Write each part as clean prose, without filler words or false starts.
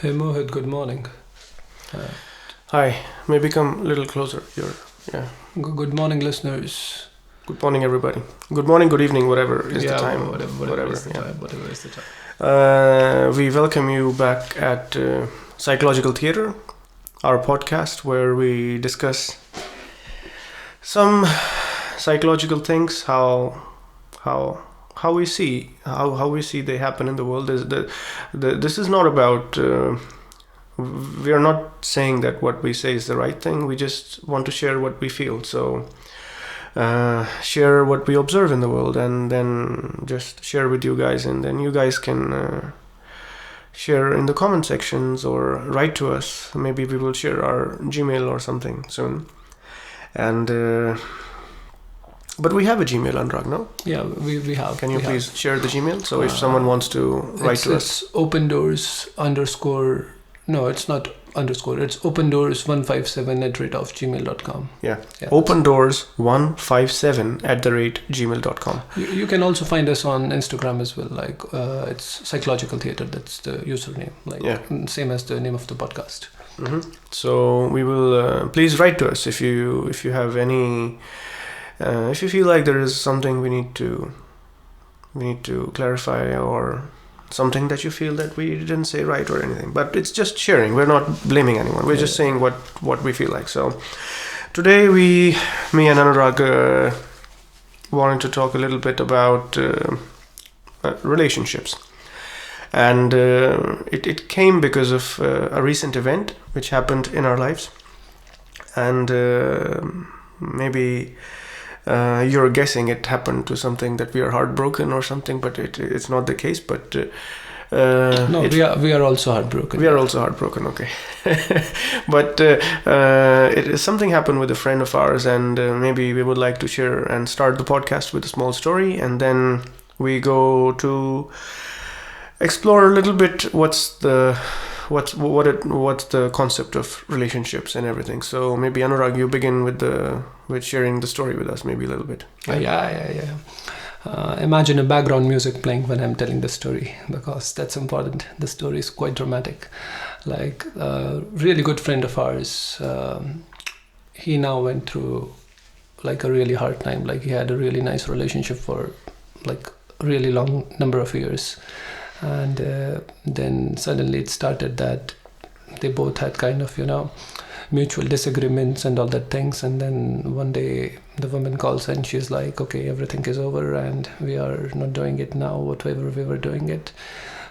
Hey Mohit, good morning. Uh, Hi, maybe come a little closer. Yeah. Good morning, listeners. Good morning, everybody. Good morning, good evening, whatever is the Yeah, time. whatever is the time, whatever is the time. We welcome you back at Psychological Theater, our podcast where we discuss some psychological things, how we see how we see they happen in the world. This is not about. We are not saying that what we say is the right thing. We just want to share what we feel. So share what we observe in the world, and then just share with you guys, and then you guys can share in the comment sections or write to us. Maybe we will share our Gmail or something soon. And but we have a Gmail, Anurag, no? Yeah, we have. Can you please share the Gmail? So if someone wants to write to us. It's opendoors_. No, it's not underscore. It's opendoors157@gmail.com. Yeah. Opendoors157@gmail.com. You can also find us on Instagram as well. Like it's Psychological Theater. That's the username. Same as the name of the podcast. Mm-hmm. So we will please write to us if you have any. If you feel like there is something we need to clarify, or something that you feel that we didn't say right or anything, but it's just sharing. We're not blaming anyone. We're just saying what we feel like. So today me and Anurag wanted to talk a little bit about relationships, and it came because of a recent event which happened in our lives, and maybe you're guessing it happened to something that we are heartbroken or something, but it's not the case. But we are also heartbroken. We are also heartbroken. Okay, but something happened with a friend of ours, and maybe we would like to share and start the podcast with a small story, and then we go to explore a little bit what's the concept of relationships and everything. So maybe Anurag, you begin with sharing the story with us, maybe a little bit. Yeah. Imagine a background music playing when I'm telling the story, because that's important. The story is quite dramatic. Like a really good friend of ours, he now went through like a really hard time. Like he had a really nice relationship for like a really long number of years. And then suddenly it started that they both had kind of, mutual disagreements and all that things. And then one day the woman calls and she's like, okay, everything is over and we are not doing it now, whatever we were doing it.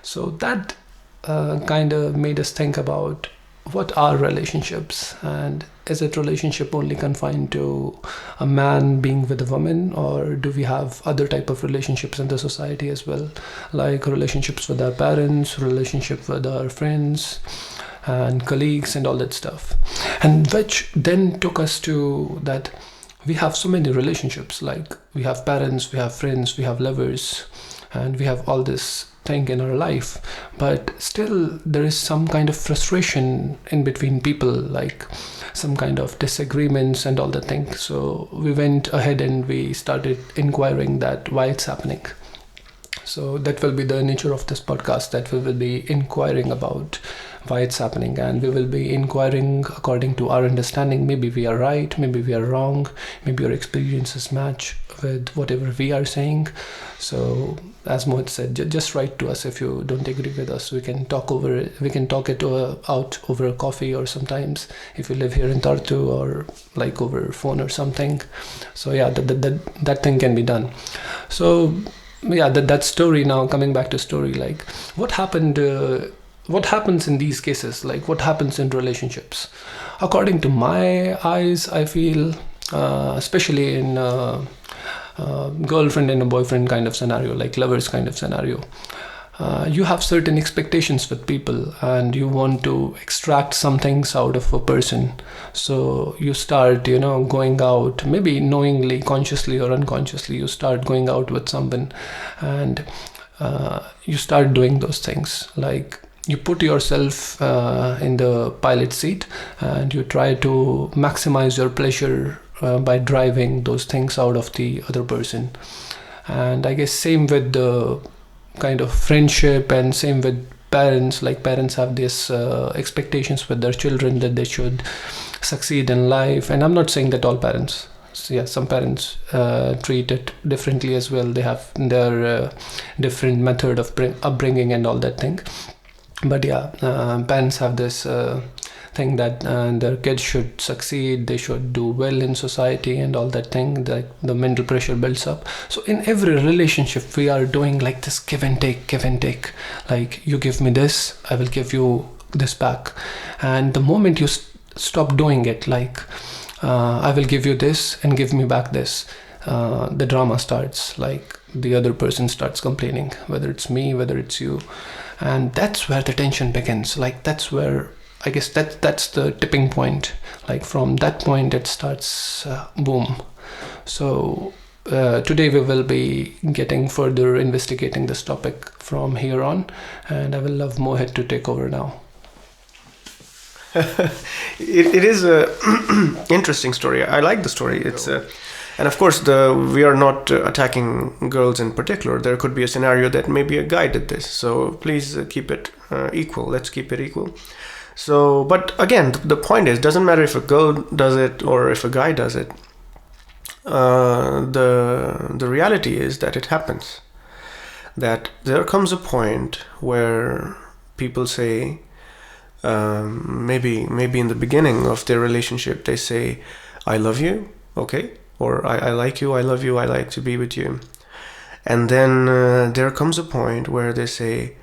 So that kind of made us think about what are relationships, and is it relationship only confined to a man being with a woman, or do we have other type of relationships in the society as well, like relationships with our parents, relationship with our friends and colleagues and all that stuff. And which then took us to that we have so many relationships, like we have parents, we have friends, we have lovers, and we have all this thing in our life, but still there is some kind of frustration in between people, like some kind of disagreements and all that thing. So we went ahead and we started inquiring that why it's happening. So that will be the nature of this podcast, that we will be inquiring about why it's happening, and we will be inquiring according to our understanding. Maybe we are right, maybe we are wrong, maybe our experiences match with whatever we are saying. So as Mohit said, just write to us if you don't agree with us. We can talk over it. We can talk it out over a coffee, or sometimes if you live here in Tartu, or like over phone or something. So yeah, that thing can be done. So yeah, that story, now coming back to story, like what happens in these cases, like what happens in relationships. According to my eyes, I feel especially in girlfriend and a boyfriend kind of scenario, like lovers kind of scenario, you have certain expectations with people and you want to extract some things out of a person. So you start, going out, maybe knowingly, consciously or unconsciously, you start going out with someone, and you start doing those things. Like you put yourself in the pilot seat and you try to maximize your pleasure by driving those things out of the other person. And I guess same with the kind of friendship, and same with parents have these expectations with their children that they should succeed in life. And I'm not saying that all parents. So yeah, some parents treat it differently as well. They have their different method of upbringing and all that thing. But yeah, parents have this thing that their kids should succeed, they should do well in society and all that thing, that the mental pressure builds up. So in every relationship we are doing like this give and take. Like, you give me this, I will give you this back. And the moment you stop doing it, like I will give you this and give me back this, the drama starts. Like, the other person starts complaining, whether it's me, whether it's you. And that's where the tension begins. Like, that's where, I guess that's the tipping point. Like, from that point it starts boom. So today we will be getting further investigating this topic from here on, and I will love Mohit to take over now. It is a interesting story. I like the story. It's and of course we are not attacking girls in particular. There could be a scenario that maybe a guy did this. So please keep it equal. Let's keep it equal. So, but again, the point is, doesn't matter if a girl does it or if a guy does it. The reality is that it happens. That there comes a point where people say, maybe in the beginning of their relationship, they say, "I love you," okay, or I like you, I love you, I like to be with you, and then there comes a point where they say,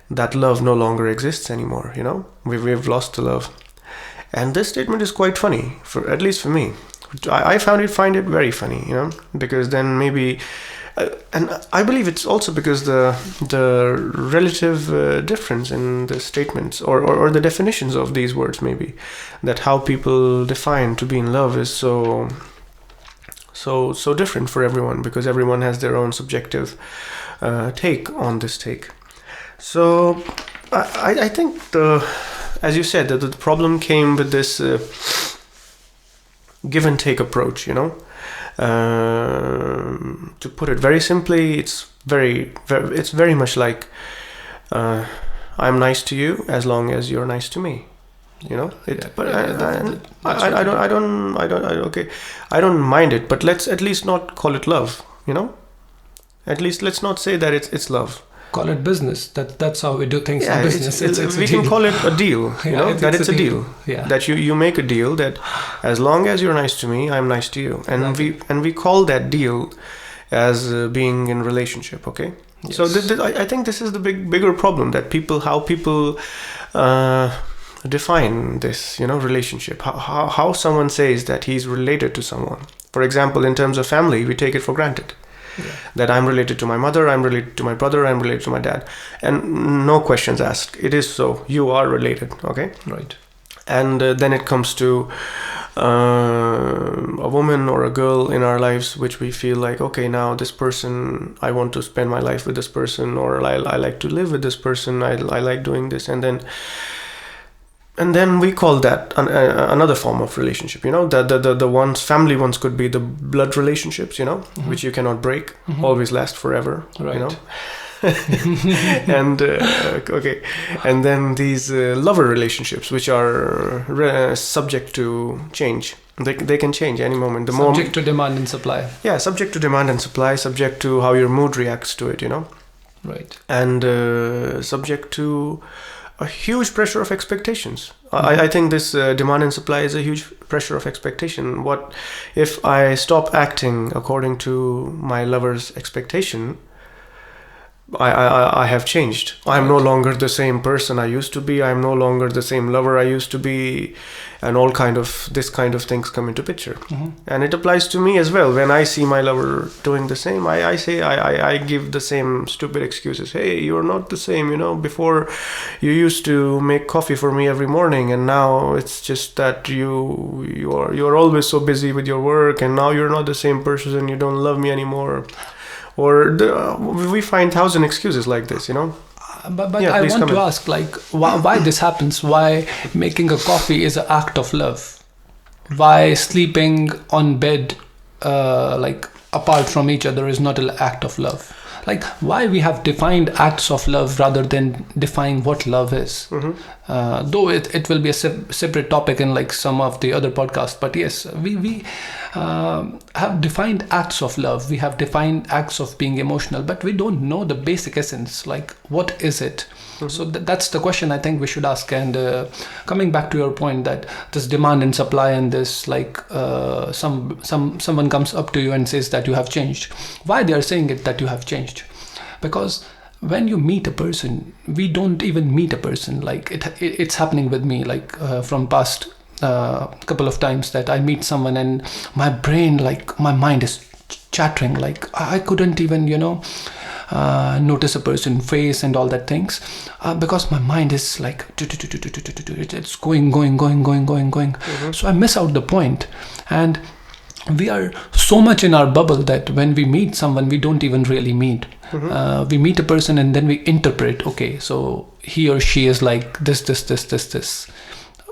that love no longer exists anymore. You know, we've lost the love. And this statement is quite funny, at least for me. I find it very funny, you know, because then maybe, and I believe it's also because the relative difference in the statements or the definitions of these words, maybe, that how people define to be in love is so different for everyone, because everyone has their own subjective take on this take. So I think as you said, that the problem came with this give and take approach, you know. To put it very simply, it's very much like I'm nice to you as long as you're nice to me, you know. I don't mind it, but let's at least not call it love, you know. At least let's not say that it's love. Call it business. That's how we do things in business. We can call it a deal, you know, that it's a deal. Yeah. That you make a deal that as long as you're nice to me, I'm nice to you. And we call that deal as being in relationship, okay? Yes. So I think this is the bigger problem, that how people define this, you know, relationship. How someone says that he's related to someone. For example, in terms of family, we take it for granted. Yeah. That I'm related to my mother, I'm related to my brother, I'm related to my dad, and no questions asked. It is so. You are related, okay? Right. And then it comes to a woman or a girl in our lives, which we feel like, okay, now this person, I want to spend my life with this person, or I like to live with this person, I like doing this, and then we call that another form of relationship, you know. The ones, family ones, could be the blood relationships, you know, mm-hmm. which you cannot break, mm-hmm. always last forever, right. You know. And okay, and then these lover relationships, which are subject to change. They can change any moment. Subject to demand and supply. Yeah, subject to demand and supply. Subject to how your mood reacts to it, you know. Right. And subject to a huge pressure of expectations. Mm-hmm. I think this demand and supply is a huge pressure of expectation. What if I stop acting according to my lover's expectation? I have changed. I'm no longer the same person I used to be. I'm no longer the same lover I used to be, and all this kind of things come into picture. Mm-hmm. And it applies to me as well. When I see my lover doing the same, I give the same stupid excuses. Hey, you're not the same. You know, before you used to make coffee for me every morning, and now it's just that you're always so busy with your work, and now you're not the same person, and you don't love me anymore. Or we find 1,000 excuses like this, you know. But yeah, I want to ask, like, why this happens? Why making a coffee is an act of love? Why sleeping on bed, like apart from each other, is not an act of love? like why we have defined acts of love rather than defining what love is. Though it will be a separate topic in like some of the other podcasts, but yes, we have defined acts of love, we have defined acts of being emotional, but we don't know the basic essence, like what is it. So that's the question I think we should ask. And coming back to your point that this demand and supply and this like someone comes up to you and says that you have changed. Why they are saying it that you have changed? Because when you meet a person, we don't even meet a person. Like it's happening with me, like from past couple of times that I meet someone and my brain, like my mind is chattering. Like I couldn't even, notice a person's face and all that things because my mind is like it's going. So I miss out the point. And we are so much in our bubble that when we meet someone, we don't even really meet. We meet a person and then we interpret, okay, so he or she is like this.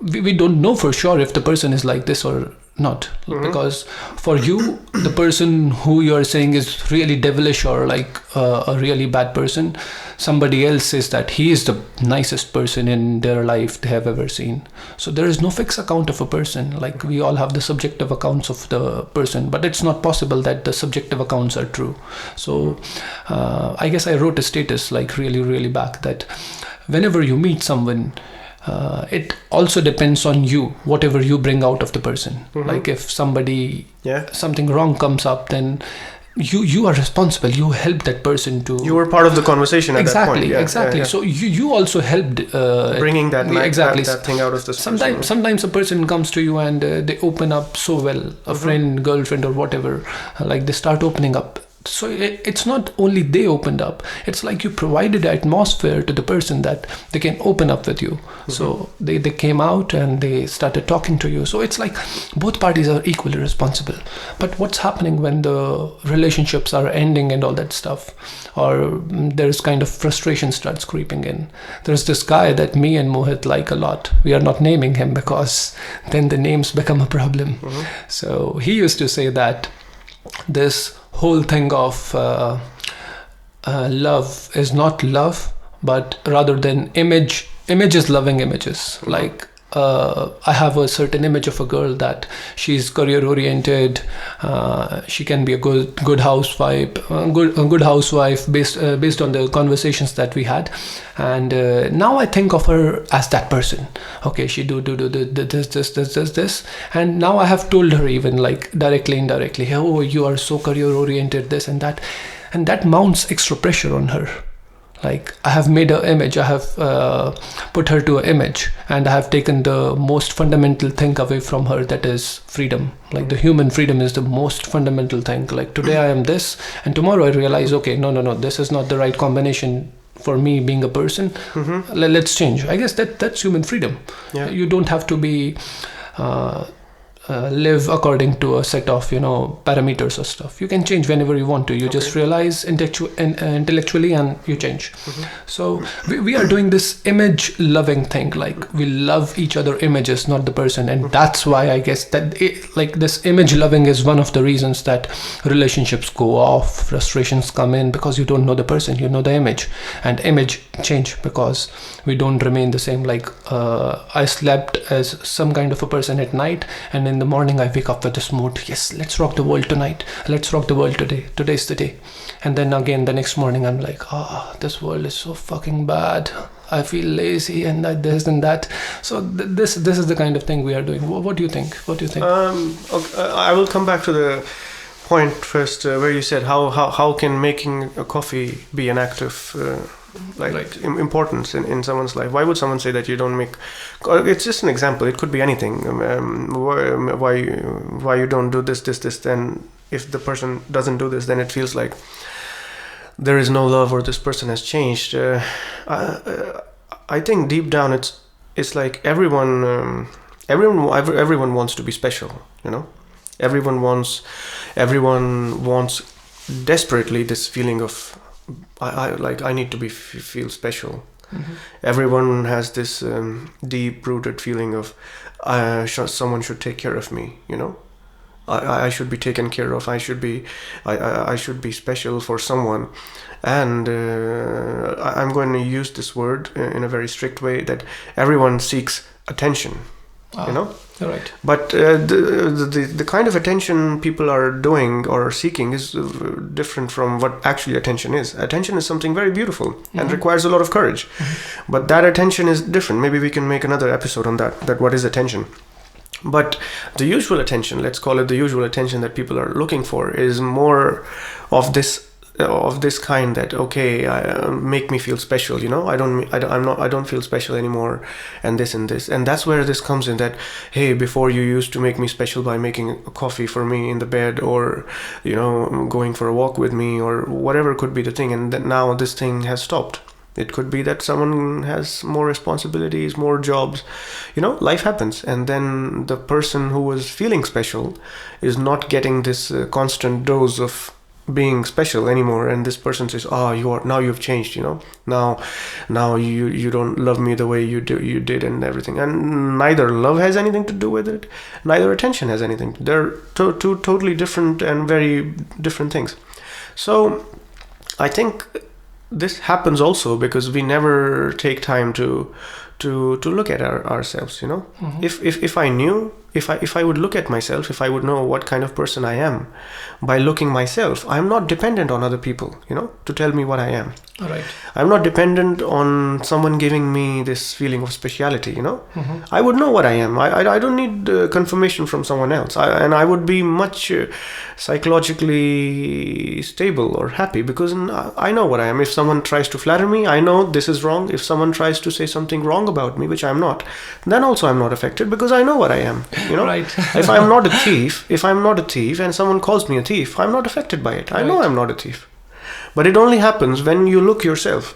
We don't know for sure if the person is like this or not, because for you, the person who you are saying is really devilish or like a really bad person, somebody else says that he is the nicest person in their life they have ever seen. So there is no fixed account of a person. Like we all have the subjective accounts of the person, but it's not possible that the subjective accounts are true. So I guess I wrote a status like really back that whenever you meet someone, it also depends on you, whatever you bring out of the person. Like if somebody something wrong comes up, then you are responsible. You help that person to. You were part of the conversation at that point. Exactly. So you also helped bringing that that thing out of the. Sometimes a person comes to you and they open up so well. A friend, girlfriend, or whatever. Like they start opening up. So it's not only they opened up, it's like you provided an atmosphere to the person that they can open up with you. So they came out and they started talking to you. So it's like both parties are equally responsible. But what's happening when the relationships are ending and all that stuff, or there's kind of frustration starts creeping in? There's this guy that me and Mohit like a lot. We are not naming him because then the names become a problem. So he used to say that this whole thing of love is not love, but rather than images loving images. Like I have a certain image of a girl that she's career oriented, she can be a good housewife, a good housewife based on the conversations that we had. And now I think of her as that person. Okay, she do this, and now I have told her even like directly, indirectly, oh, you are so career oriented, this and that mounts extra pressure on her. Like I have made an image, I have put her to an image, and I have taken the most fundamental thing away from her, that is freedom. Like the human freedom is the most fundamental thing. Like today I am this, and tomorrow I realize, okay, no, this is not the right combination for me being a person. Let's change. I guess that's human freedom. You don't have to be live according to a set of parameters or stuff. You can change whenever you want to. You just realize intellectually and you change. So we are doing this image loving thing. Like we love each other images, not the person. And that's why I guess that like this image loving is one of the reasons that relationships go off, frustrations come in, because you don't know the person, you know the image. And image change because we don't remain the same. Like I slept as some kind of a person at night, and in the morning I wake up with this mood, yes, let's rock the world tonight, let's rock the world today, today's the day. And then again the next morning I'm like, this world is so fucking bad, I feel lazy and this and that. So this is the kind of thing we are doing. What do you think? Okay, I will come back to the point first where you said how can making a coffee be an act of importance in someone's life. Why would someone say that you don't make? It's just an example. It could be anything. Why you don't do this? Then if the person doesn't do this, then it feels like there is no love or this person has changed. I think deep down it's like everyone wants to be special. Everyone wants desperately this feeling of I need to feel special. Everyone has this deep-rooted feeling of someone should take care of me. I should be taken care of. I should be special for someone, and I'm going to use this word in a very strict way, that everyone seeks attention. You know. Right. But the kind of attention people are doing or seeking is different from what actually attention is. Attention is something very beautiful and requires a lot of courage. But that attention is different. Maybe we can make another episode on that what is attention. But the usual attention, let's call it the usual attention that people are looking for, is more of this kind, that make me feel special, you know. I don't feel special anymore, and this, and that's where this comes in, that hey, before you used to make me special by making a coffee for me in the bed, or you know, going for a walk with me, or whatever could be the thing, and that now this thing has stopped. It could be that someone has more responsibilities, more jobs, you know, life happens, and then the person who was feeling special is not getting this constant dose of being special anymore, and this person says, you've changed, you know, now you don't love me the way you did and everything. And neither love has anything to do with it, neither attention has anything. They're two totally different and very different things. So I think this happens also because we never take time to look at ourselves, you know. If I knew, if I would look at myself, if I would know what kind of person I am by looking myself, I'm not dependent on other people, you know, to tell me what I am. All right. I'm not dependent on someone giving me this feeling of speciality, you know. I would know what I am. I don't need confirmation from someone else. And I would be much psychologically stable or happy because I know what I am. If someone tries to flatter me, I know this is wrong. If someone tries to say something wrong about me, which I'm not, then also I'm not affected because I know what I am, you know. Right. If I'm not a thief and someone calls me a thief, I'm not affected by it. I know I'm not a thief. But it only happens when you look yourself.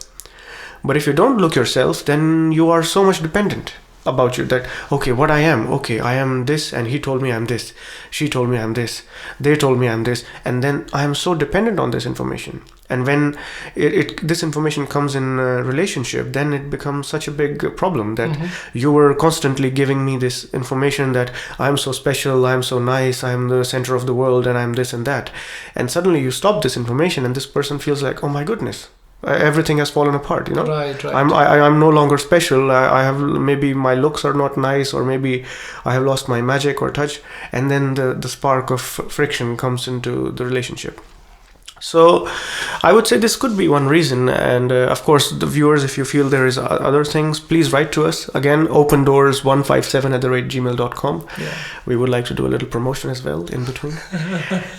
But if you don't look yourself, then you are so much dependent about you that, okay, what I am, okay, I am this, and he told me I'm this, she told me I'm this, they told me I'm this, and then I am so dependent on this information. And when this information comes in a relationship, then it becomes such a big problem that you were constantly giving me this information that I'm so special, I'm so nice, I'm the center of the world, and I'm this and that. And suddenly you stop this information and this person feels like, oh my goodness, everything has fallen apart, you know. Right. I'm no longer special. I have, maybe my looks are not nice, or maybe I have lost my magic or touch, and then the spark of friction comes into the relationship. So I would say this could be one reason. And of course, the viewers, if you feel there is other things, please write to us. Again, opendoors157@gmail.com. We would like to do a little promotion as well in between.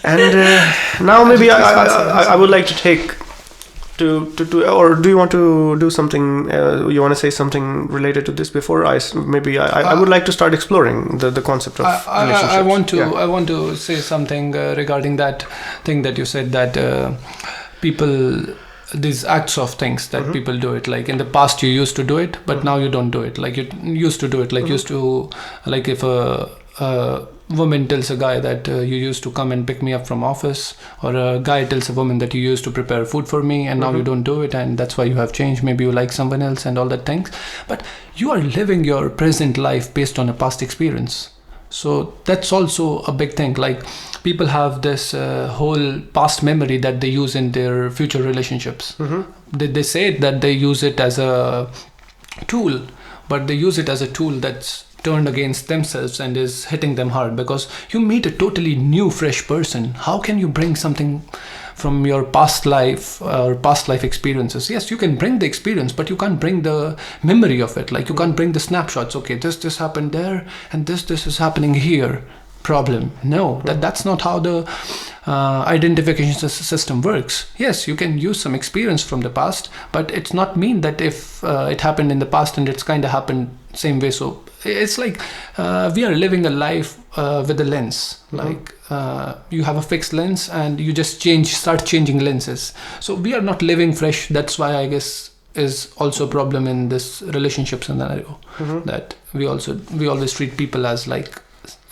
And now maybe I would like to take or do you want to do something, you want to say something related to this before I would like to start exploring the concept of relationships. I want to say something regarding that thing that you said, that people, these acts of things that people do it, like in the past you used to do it, but now you don't do it, like you used to do it, like used to, like if a woman tells a guy that you used to come and pick me up from office, or a guy tells a woman that you used to prepare food for me, and now you don't do it, and that's why you have changed, maybe you like someone else and all that things, but you are living your present life based on a past experience. So that's also a big thing. Like people have this whole past memory that they use in their future relationships. They say that they use it as a tool, but they use it as a tool that's turned against themselves and is hitting them hard, because you meet a totally new, fresh person. How can you bring something from your past life or past life experiences? Yes, you can bring the experience, but you can't bring the memory of it. Like you can't bring the snapshots. Okay, this happened there, and this is happening here. Problem. No, that's not how the identification system works. Yes, you can use some experience from the past, but it's not mean that if it happened in the past and it's kind of happened same way. So it's like we are living a life with a lens. Like you have a fixed lens and you just start changing lenses. So we are not living fresh. That's why I guess is also a problem in this relationship scenario, that we always treat people as like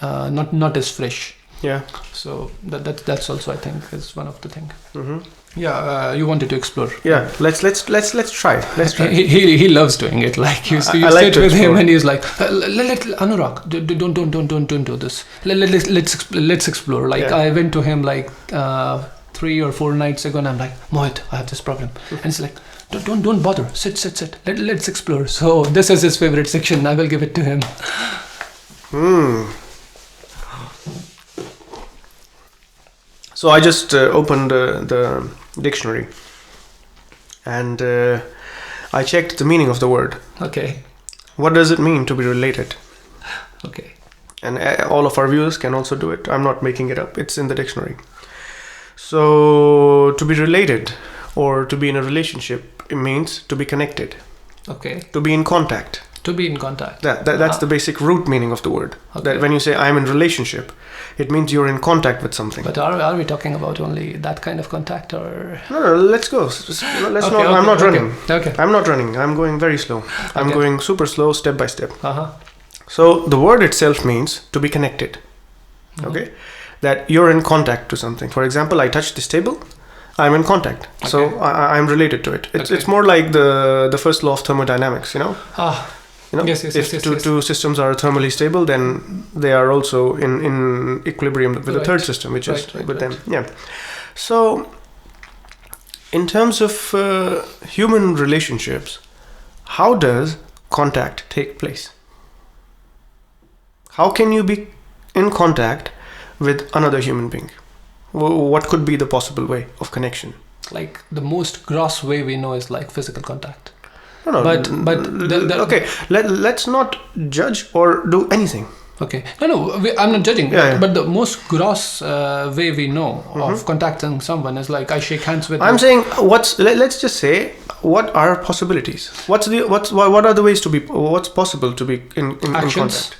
not as fresh. Yeah. So that's also, I think, is one of the things. You wanted to explore. Yeah, let's try. Let's try. He loves doing it. Like you I like sit to with him explore. and he's like, Anurag, don't do this. Let's explore. Like Yeah. I went to him like 3 or 4 nights ago, and I'm like, Mohit, I have this problem, and he's like, don't bother. Sit. Let's explore. So this is his favorite section. I will give it to him. So I just opened the dictionary, and I checked the meaning of the word. Okay. What does it mean to be related? Okay. And all of our viewers can also do it. I'm not making it up. It's in the dictionary. So to be related or to be in a relationship, it means to be connected, Okay. to be in contact. To be in contact. That's the basic root meaning of the word. Okay. That when you say I'm in relationship, it means you're in contact with something. But are we talking about only that kind of contact, or? No, let's go. I'm not running. Okay. I'm not running. I'm going very slow. I'm Okay. going super slow, step by step. Uh-huh. So the word itself means to be connected. Okay? That you're in contact to something. For example, I touch this table, I'm in contact. So Okay. I'm related to it. It's Okay. it's more like the first law of thermodynamics, you know? You know, Yes, if two systems are thermally stable, then they are also in equilibrium with the Right. third system, which is Right, with them. Yeah. So, in terms of human relationships, how does contact take place? How can you be in contact with another human being? What could be the possible way of connection? Like the most gross way we know is like physical contact. No, But okay. Let's not judge or do anything. Okay. No, I'm not judging. Yeah. But the most gross way we know of contacting someone is like I shake hands with. I'm saying let's just say what are possibilities? What are the ways to be? What's possible to be in Actions. contact?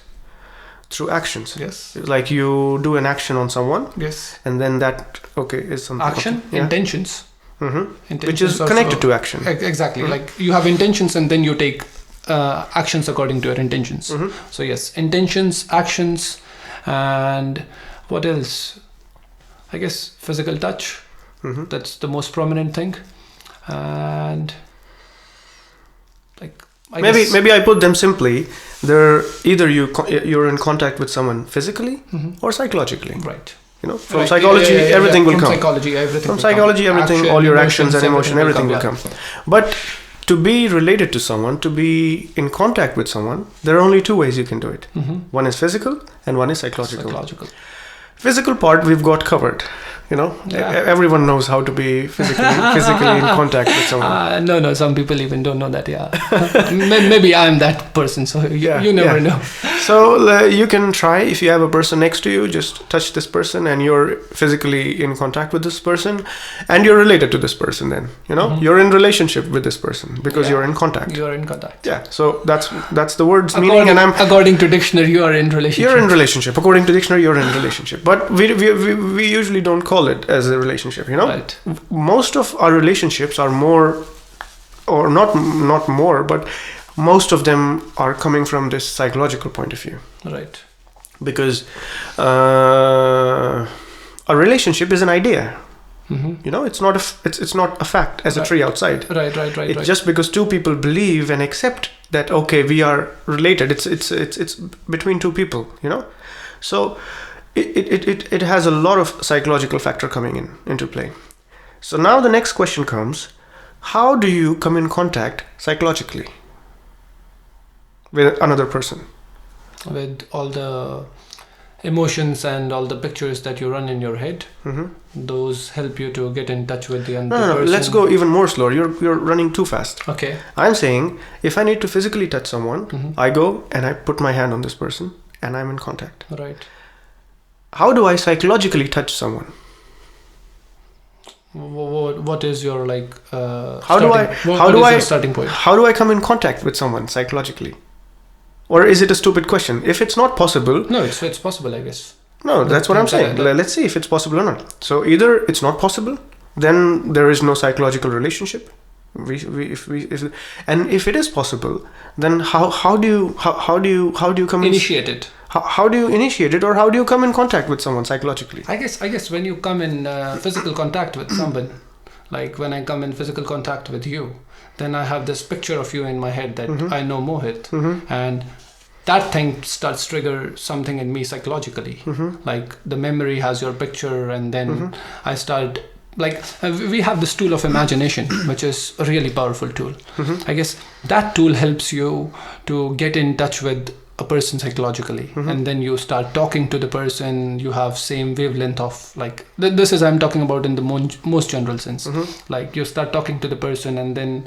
Through actions. Yes. Like you do an action on someone, Yes. and then that is something. Action, Okay. Yeah. intentions. Mm-hmm. Which is also- connected to action. Exactly. Like you have intentions and then you take actions according to your intentions. So yes, intentions, actions, and what else? I guess physical touch. That's the most prominent thing. And like Maybe I put them simply. They're either you're in contact with someone physically or psychologically. right. You know, from Right. psychology, Yeah, everything will from come. Psychology, everything. From will psychology, come. everything, Action, all your actions and emotion, everything will yeah. come. But to be related to someone, to be in contact with someone, there are only two ways you can do it. One is physical and one is psychological. Physical part we've got covered. You know, Yeah. everyone knows how to be physically in contact with someone. No, some people even don't know that. Yeah, maybe I'm that person, so you never know. So you can try, if you have a person next to you, just touch this person and you're physically in contact with this person and you're related to this person. Then you're in relationship with this person because you're in contact. You are in contact. Yeah, so that's the word's meaning, and according to dictionary, you are in relationship. You're in relationship. According to dictionary, you're in relationship. But we usually don't call it as a relationship. Right. Most of our relationships are more, or not more, but most of them are coming from this psychological point of view. Right. Because a relationship is an idea. It's not a fact as a tree outside. Right. It's just because two people believe and accept that we are related. It's between two people. So it has a lot of psychological factor coming into play. So now the next question comes: how do you come in contact psychologically with another person? With all the emotions and all the pictures that you run in your head, those help you to get in touch with the other person. No, let's go even more slower. You're running too fast. Okay. I'm saying if I need to physically touch someone, I go and I put my hand on this person and I'm in contact. Right. How do I psychologically touch someone? What is your starting point? How do I come in contact with someone psychologically? Or is it a stupid question? If it's not possible... No, it's possible, I guess. No, that's what I'm saying. Let's see if it's possible or not. So either it's not possible, then there is no psychological relationship. And if it is possible, then how do you come initiate it? How do you initiate it, or how do you come in contact with someone psychologically? I guess when you come in physical contact with someone, Like when I come in physical contact with you, then I have this picture of you in my head that I know Mohit, and that thing starts trigger something in me psychologically. Like the memory has your picture, and then I start like we have this tool of imagination, which is a really powerful tool. I guess that tool helps you to get in touch with a person psychologically, and then you start talking to the person. You have same wavelength of like this is I'm talking about in the most general sense. Like you start talking to the person, and then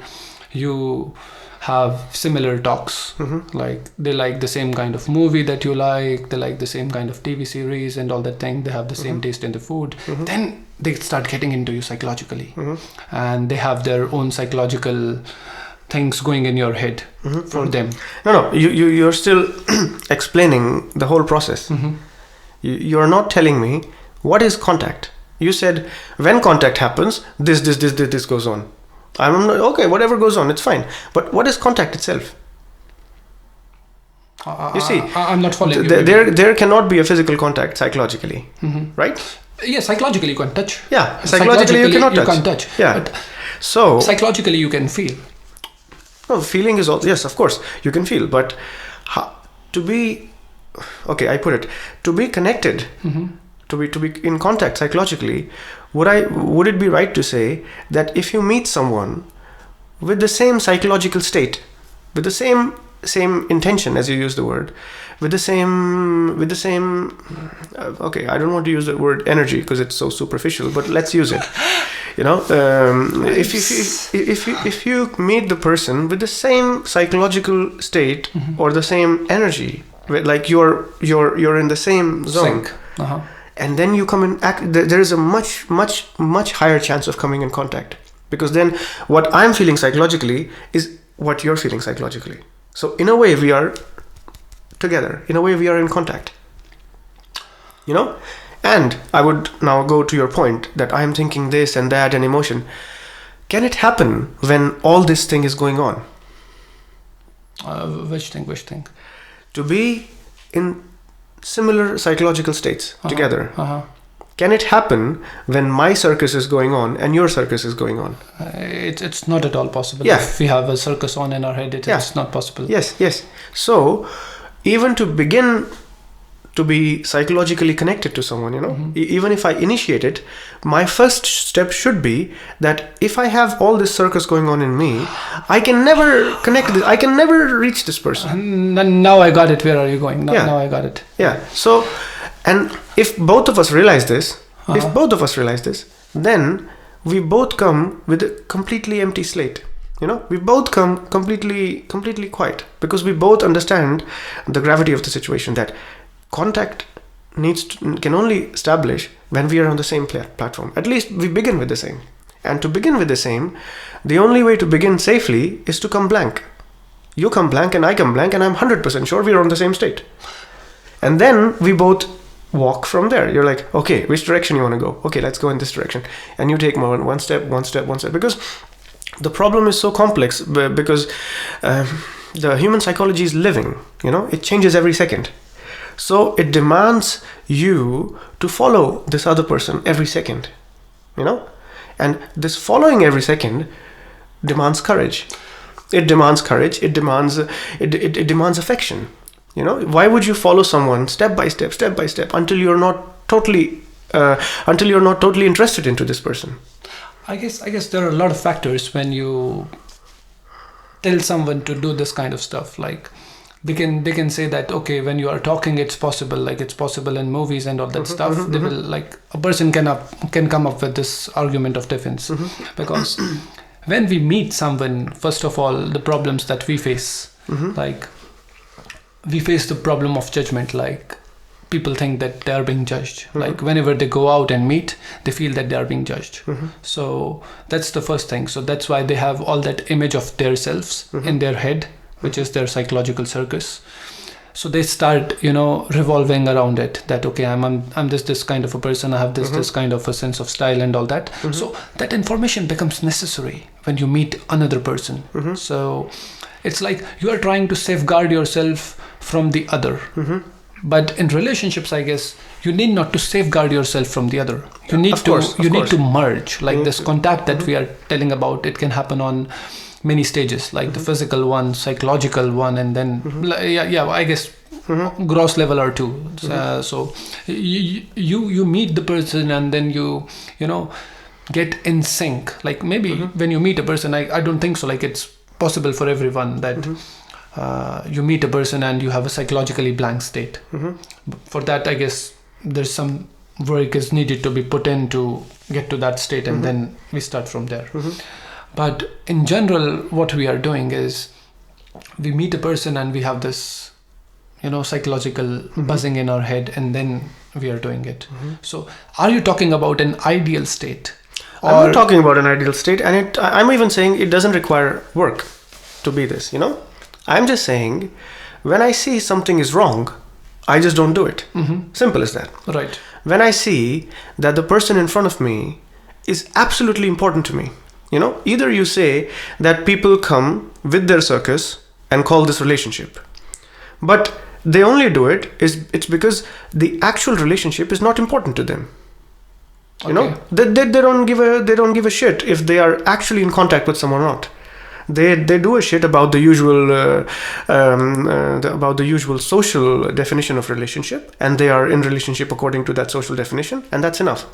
you have similar talks. Like they like the same kind of movie that you like, they like the same kind of TV series and all that thing, they have the same taste in the food. Then they start getting into you psychologically, and they have their own psychological things going in your head for them. No, you're still explaining the whole process. You're not telling me what is contact. You said when contact happens, this goes on. I'm not, okay, whatever goes on, it's fine. But what is contact itself? You see, I'm not following you. There cannot be a physical contact psychologically, right? Yeah, psychologically you can touch. Yeah, psychologically you cannot touch. You can't touch. Yeah. But so psychologically you can feel. No, feeling is also, yes, of course, you can feel, but to be, okay, I put it, to be connected, to be in contact psychologically, would it be right to say that if you meet someone with the same psychological state, with the same intention, as you use the word, with the same okay, I don't want to use the word energy because it's so superficial, but let's use it. You know, if you meet the person with the same psychological state or the same energy, like you're in the same zone, and then you come in act, there is a much higher chance of coming in contact, because then what I'm feeling psychologically is what you're feeling psychologically. So in a way we are together, in a way we are in contact, you know. And I would now go to your point that I am thinking this and that and emotion. Can it happen when all this thing is going on? Which thing? To be in similar psychological states together. Can it happen when my circus is going on and your circus is going on? It's not at all possible. Yeah. If we have a circus on in our head, it's not possible. Yes. So even to begin to be psychologically connected to someone, you know, even if I initiate it, my first step should be that if I have all this circus going on in me, I can never connect this, I can never reach this person. Now I got it. Where are you going? Now I got it. Yeah. So, and if both of us realize this, then we both come with a completely empty slate. You know, we both come completely quiet, because we both understand the gravity of the situation, that contact can only establish when we are on the same platform. At least we begin with the same. And to begin with the same, the only way to begin safely is to come blank. You come blank and I come blank, and I'm 100% sure we are on the same state. And then we both walk from there. You're like, okay, which direction you want to go? Okay, let's go in this direction. And you take one step. Because the problem is so complex, because the human psychology is living, you know, it changes every second. So it demands you to follow this other person every second, you know, and this following every second demands courage. It demands affection. You know, why would you follow someone step by step until you're not totally interested into this person? I guess there are a lot of factors when you tell someone to do this kind of stuff. Like they can say that, okay, when you are talking, it's possible, like it's possible in movies and all that stuff. They will, like, a person can come up with this argument of defense, because when we meet someone, first of all, the problems that we face, like we face the problem of judgment. Like people think that they are being judged. Like whenever they go out and meet, they feel that they are being judged. So that's the first thing. So that's why they have all that image of themselves in their head, which is their psychological circus. So they start, revolving around it, that, okay, I'm this kind of a person, I have this kind of a sense of style and all that. So that information becomes necessary when you meet another person. So it's like you are trying to safeguard yourself from the other. But in relationships, I guess you need not to safeguard yourself from the other. You need Of to merge. Like this contact that we are telling about, it can happen on many stages, like the physical one, psychological one, and then I guess gross level or two. So you meet the person, and then you get in sync. Like maybe when you meet a person, I don't think so. Like it's possible for everyone that you meet a person and you have a psychologically blank state. For that, I guess there's some work is needed to be put in to get to that state, and then we start from there. But in general, what we are doing is we meet a person and we have this psychological buzzing in our head, and then we are doing it. So are you talking about an ideal state? I'm not talking about an ideal state, and I'm even saying it doesn't require work to be this, I'm just saying when I see something is wrong, I just don't do it. Simple as that. Right. When I see that the person in front of me is absolutely important to me, either you say that people come with their circus and call this relationship, but they only do it's because the actual relationship is not important to them. They don't give a shit if they are actually in contact with someone or not. They do a shit about the usual social definition of relationship, and they are in relationship according to that social definition, and that's enough.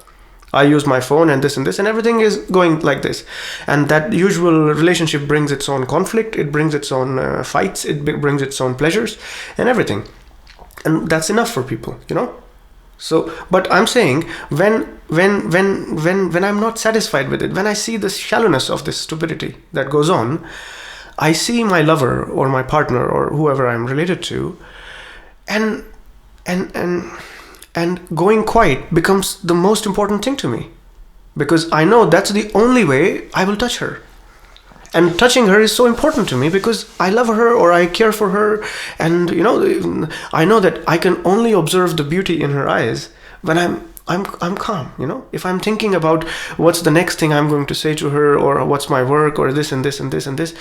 I use my phone and this, and everything is going like this, and that usual relationship brings its own conflict, it brings its own fights, it brings its own pleasures and everything, and that's enough for people, So, but I'm saying when I'm not satisfied with it, when I see the shallowness of this stupidity that goes on, I see my lover or my partner or whoever I'm related to, and going quiet becomes the most important thing to me, because I know that's the only way I will touch her. And touching her is so important to me because I love her or I care for her, and I know that I can only observe the beauty in her eyes when I'm calm. If I'm thinking about what's the next thing I'm going to say to her, or what's my work, or this and this and this and this,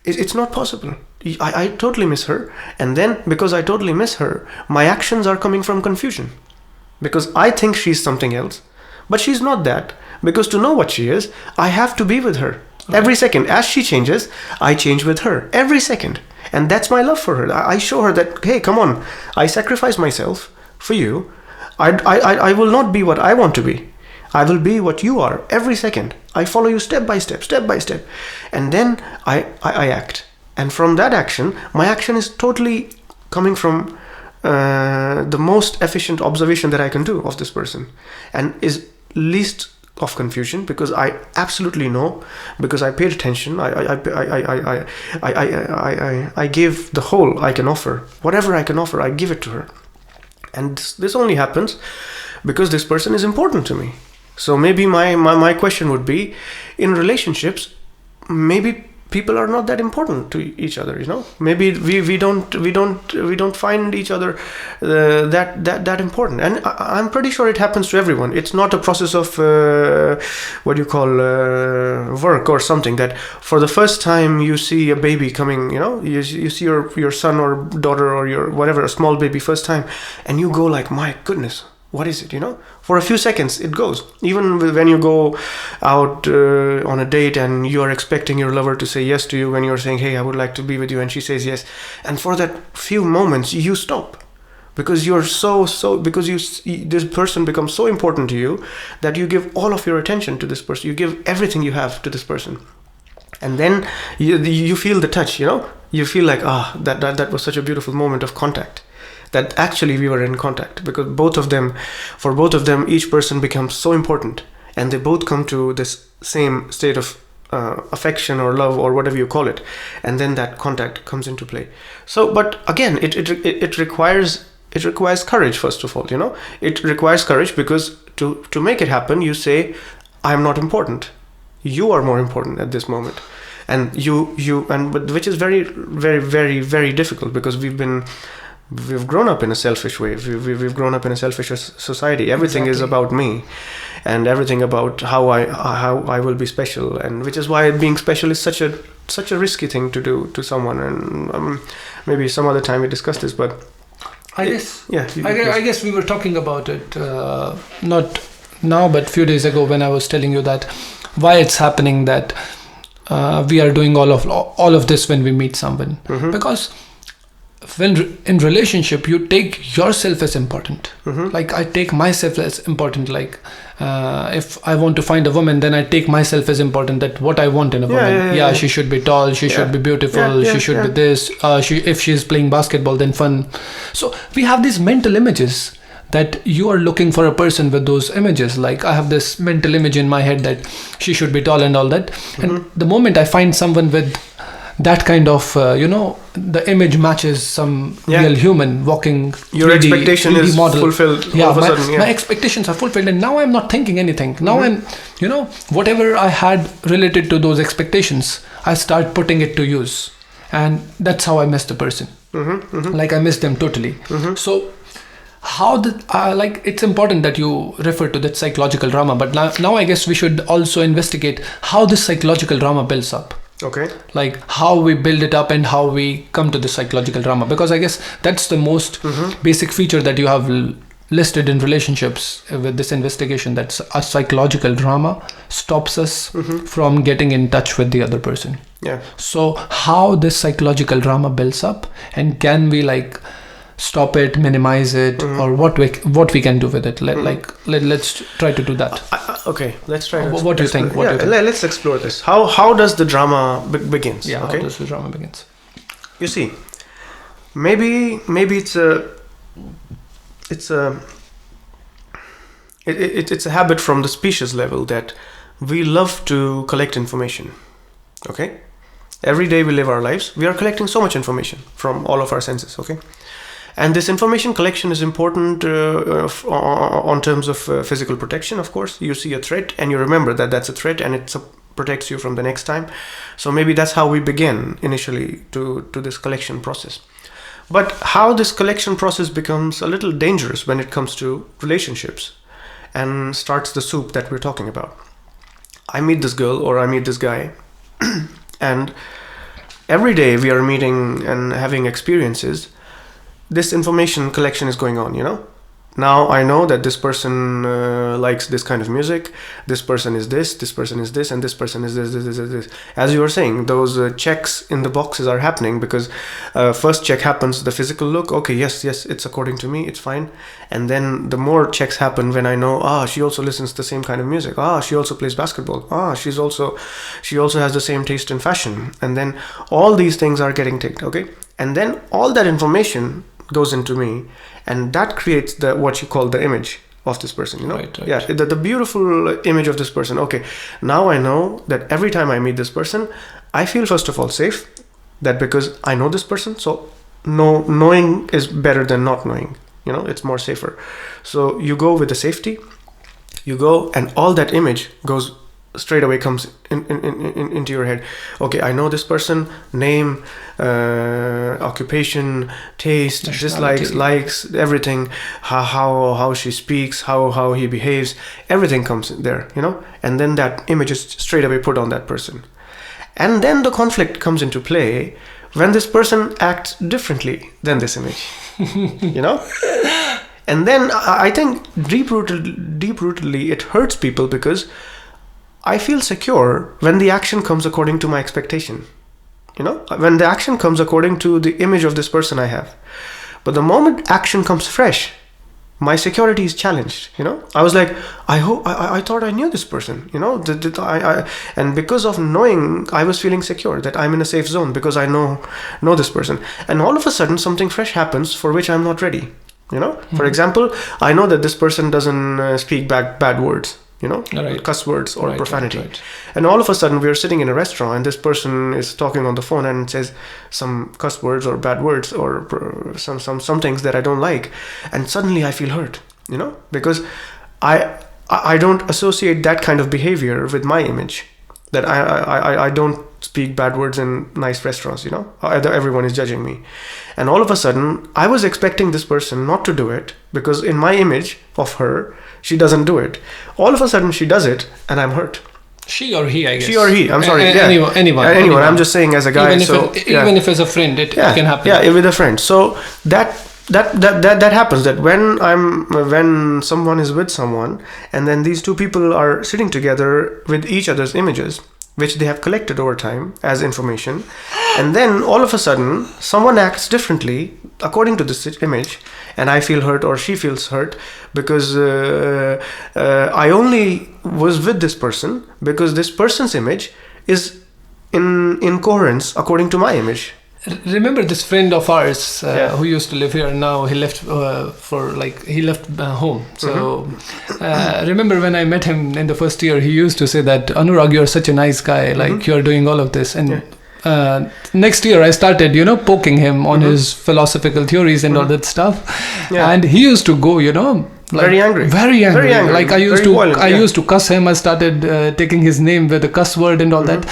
it's not possible. I totally miss her, and then because I totally miss her, my actions are coming from confusion, because I think she's something else, but she's not that. Because to know what she is, I have to be with her. Every second, as she changes, I change with her every second. And that's my love for her. I show her that, hey, come on, I sacrifice myself for you. I will not be what I want to be. I will be what you are every second. I follow you step by step. And then I act. And from that action, my action is totally coming from the most efficient observation that I can do of this person. And is least of confusion, because I absolutely know, because I paid attention. I give the whole I can offer. Whatever I can offer, I give it to her. And this only happens because this person is important to me. So maybe my question would be, in relationships, maybe people are not that important to each other. Maybe we don't find each other that important. And I'm pretty sure it happens to everyone. It's not a process of work or something, that for the first time you see a baby coming, you see your son or daughter or your whatever, a small baby first time, and you go like, my goodness, what is it? For a few seconds it goes. Even when you go out on a date and you are expecting your lover to say yes to you, when you're saying, hey, I would like to be with you, and she says yes, and for that few moments you stop, because you're because this person becomes so important to you that you give all of your attention to this person. You give everything you have to this person, and then you feel the touch. You feel like, that was such a beautiful moment of contact, that actually we were in contact, because for both of them, each person becomes so important, and they both come to this same state of affection or love or whatever you call it, and then that contact comes into play. So, but again, it requires courage, first of all. It requires courage, because to make it happen, you say, I'm not important, you are more important at this moment, and but which is very, very, very, very difficult, because we've grown up in a selfish way. We've grown up in a selfish society. Everything is about me, and everything about how I will be special, and which is why being special is such a risky thing to do to someone. And maybe some other time we discuss this, but I guess. Yeah. I guess we were talking about it not now, but few days ago when I was telling you that why it's happening that we are doing all of this when we meet someone, because when in relationship you take yourself as important. Like I take myself as important. Like if I want to find a woman, then I take myself as important, that what I want in a woman. Yeah, she should be tall, she should be beautiful, she should be this, if she's playing basketball, then fun. So we have these mental images that you are looking for a person with those images. Like I have this mental image in my head that she should be tall and all that. And the moment I find someone with that kind of the image matches some real human walking, your 3D, expectation 3D is model. fulfilled. Yeah, all of a sudden, my expectations are fulfilled, and now I'm not thinking anything. Now I'm whatever I had related to those expectations, I start putting it to use, and that's how I miss the person. Like I miss them totally. So how it's important that you refer to that psychological drama, but now I guess we should also investigate how this psychological drama builds up. Okay. Like how we build it up and how we come to the psychological drama, because I guess that's the most basic feature that you have listed in relationships with this investigation, that a psychological drama stops us from getting in touch with the other person. Yeah. So how this psychological drama builds up, and can we stop it, minimize it, or what we can do with it? Let's try to do that. Okay, let's try. What do you think? Let's explore this. How does the drama begins? Yeah. Okay? How does the drama begins? You see, maybe it's a habit from the species level that we love to collect information. Okay, every day we live our lives, we are collecting so much information from all of our senses. Okay. And this information collection is important on terms of physical protection, of course. You see a threat and you remember that that's a threat, and it protects you from the next time. So maybe that's how we begin initially to this collection process. But how this collection process becomes a little dangerous when it comes to relationships and starts the soup that we're talking about. I meet this girl or I meet this guy and every day we are meeting and having experiences. This information collection is going on, Now I know that this person likes this kind of music, this person is this person is this, and this person is this. As you were saying, those checks in the boxes are happening because first check happens, the physical look, okay, yes, it's according to me, it's fine. And then the more checks happen when I know, she also listens to the same kind of music, she also plays basketball, she also has the same taste in fashion. And then all these things are getting ticked, okay? And then all that information goes into me, and that creates what you call the image of this person, Right. Yeah, the beautiful image of this person. Okay, now I know that every time I meet this person, I feel first of all safe, that because I know this person, so knowing is better than not knowing, it's more safer. So you go with the safety, you go, and all that image goes straight away, comes into your head. Okay, I know this person, name, occupation, taste, dislikes, likes, everything, how she speaks, how he behaves, everything comes there, and then that image is straight away put on that person. And then the conflict comes into play when this person acts differently than this image. And then I think deep-rootedly it hurts people, because I feel secure when the action comes according to my expectation. When the action comes according to the image of this person I have. But the moment action comes fresh, my security is challenged. I was like, I thought I knew this person. And because of knowing, I was feeling secure that I'm in a safe zone because I know this person. And all of a sudden, something fresh happens for which I'm not ready. For example, I know that this person doesn't speak bad words. Cuss words or profanity. Right. And all of a sudden we're sitting in a restaurant and this person is talking on the phone and says some cuss words or bad words or some things that I don't like. And suddenly I feel hurt, because I don't associate that kind of behavior with my image. That I don't speak bad words in nice restaurants, everyone is judging me. And all of a sudden I was expecting this person not to do it because in my image of her, she doesn't do it. All of a sudden she does it and I'm hurt. She or he, I guess. She or he, I'm sorry. Anyone. I'm just saying as a guy. Even if as a friend, it can happen. Yeah, with a friend. So that that happens, that when someone is with someone, and then these two people are sitting together with each other's images, which they have collected over time as information, and then all of a sudden someone acts differently according to this image, and I feel hurt or she feels hurt because I only was with this person because this person's image is in coherence according to my image. Remember this friend of ours who used to live here. Now he left he left home. So remember when I met him in the first year, he used to say that, Anurag, you're such a nice guy. Like you're doing all of this. And next year I started, poking him on his philosophical theories and all that stuff. Yeah. And he used to go, very angry. Like I used to cuss him. I started taking his name with a cuss word and all that.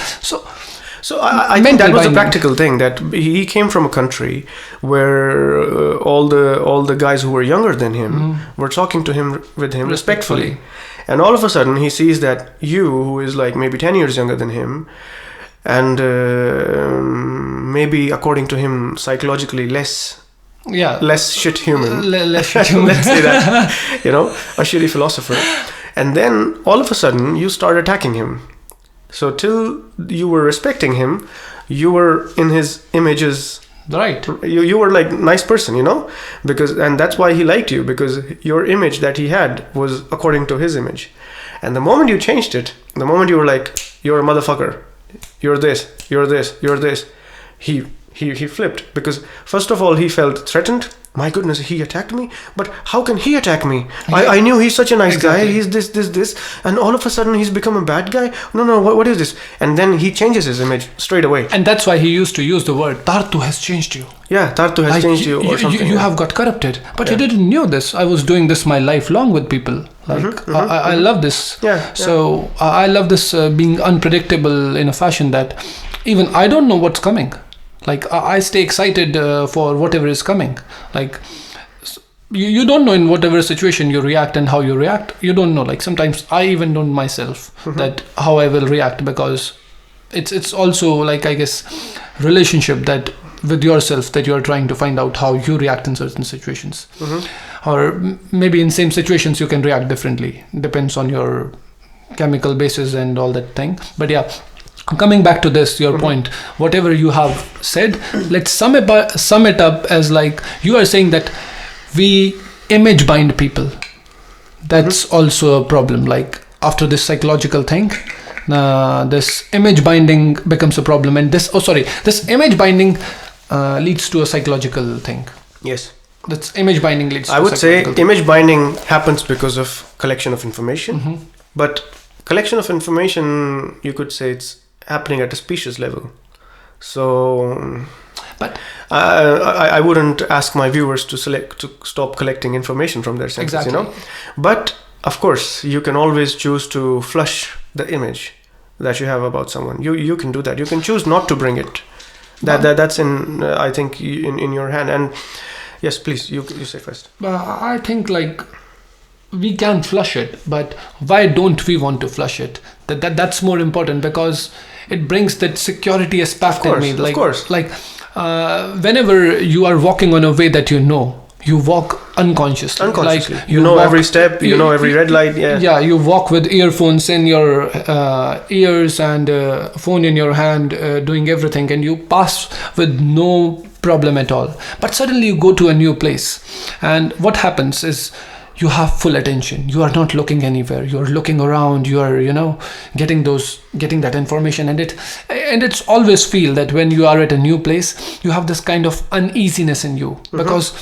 So I think that was a practical thing, that he came from a country where all the guys who were younger than him were talking to him respectfully. And all of a sudden he sees that you, who is like maybe 10 years younger than him, and maybe according to him psychologically less shit human. Less shit human. Let's say that. A shitty philosopher. And then all of a sudden you start attacking him. So till you were respecting him, you were in his images. Right. You were like nice person, and that's why he liked you, because your image that he had was according to his image. And the moment you changed it, the moment you were like, you're a motherfucker, you're this, you're this, you're this, he flipped, because first of all he felt threatened. My goodness, he attacked me? But how can he attack me? I knew he's such a nice guy. He's this. And all of a sudden, he's become a bad guy? No, what is this? And then he changes his image straight away. And that's why he used to use the word, Tartu has changed you. Yeah, Tartu has changed you or something. You have got corrupted. But you didn't know this. I was doing this my life long with people. I love this. So I love this being unpredictable in a fashion that even I don't know what's coming. Like I stay excited for whatever is coming. Like you don't know in whatever situation you react and how you react. You don't know. Like sometimes I even don't myself that how I will react, because it's also like, I guess, relationship that with yourself that you are trying to find out how you react in certain situations. Or maybe in same situations you can react differently. Depends on your chemical basis and all that thing. But yeah. Coming back to this, your point, whatever you have said, let's sum it up as like you are saying that we image bind people. That's also a problem. Like after this psychological thing, this image binding becomes a problem, and this image binding leads to a psychological thing. Yes. That's image binding leads to I would say image binding happens because of collection of information, but collection of information, you could say it's happening at a species level. So, but I wouldn't ask my viewers to stop collecting information from their senses, But of course, you can always choose to flush the image that you have about someone. You can do that. You can choose not to bring it. That's in I think in your hand. And yes, please, you say first. I think like we can flush it, but why don't we want to flush it? That's more important, because it brings that security aspect in me. Like, of course. Like whenever you are walking on a way that you walk unconsciously. Like you know every step, you know every red light. Yeah, you walk with earphones in your ears and phone in your hand, doing everything, and you pass with no problem at all. But suddenly you go to a new place, and what happens is you have full attention. You are not looking anywhere. You are looking around. You are, getting that information, and it's always feel that when you are at a new place, you have this kind of uneasiness in you, because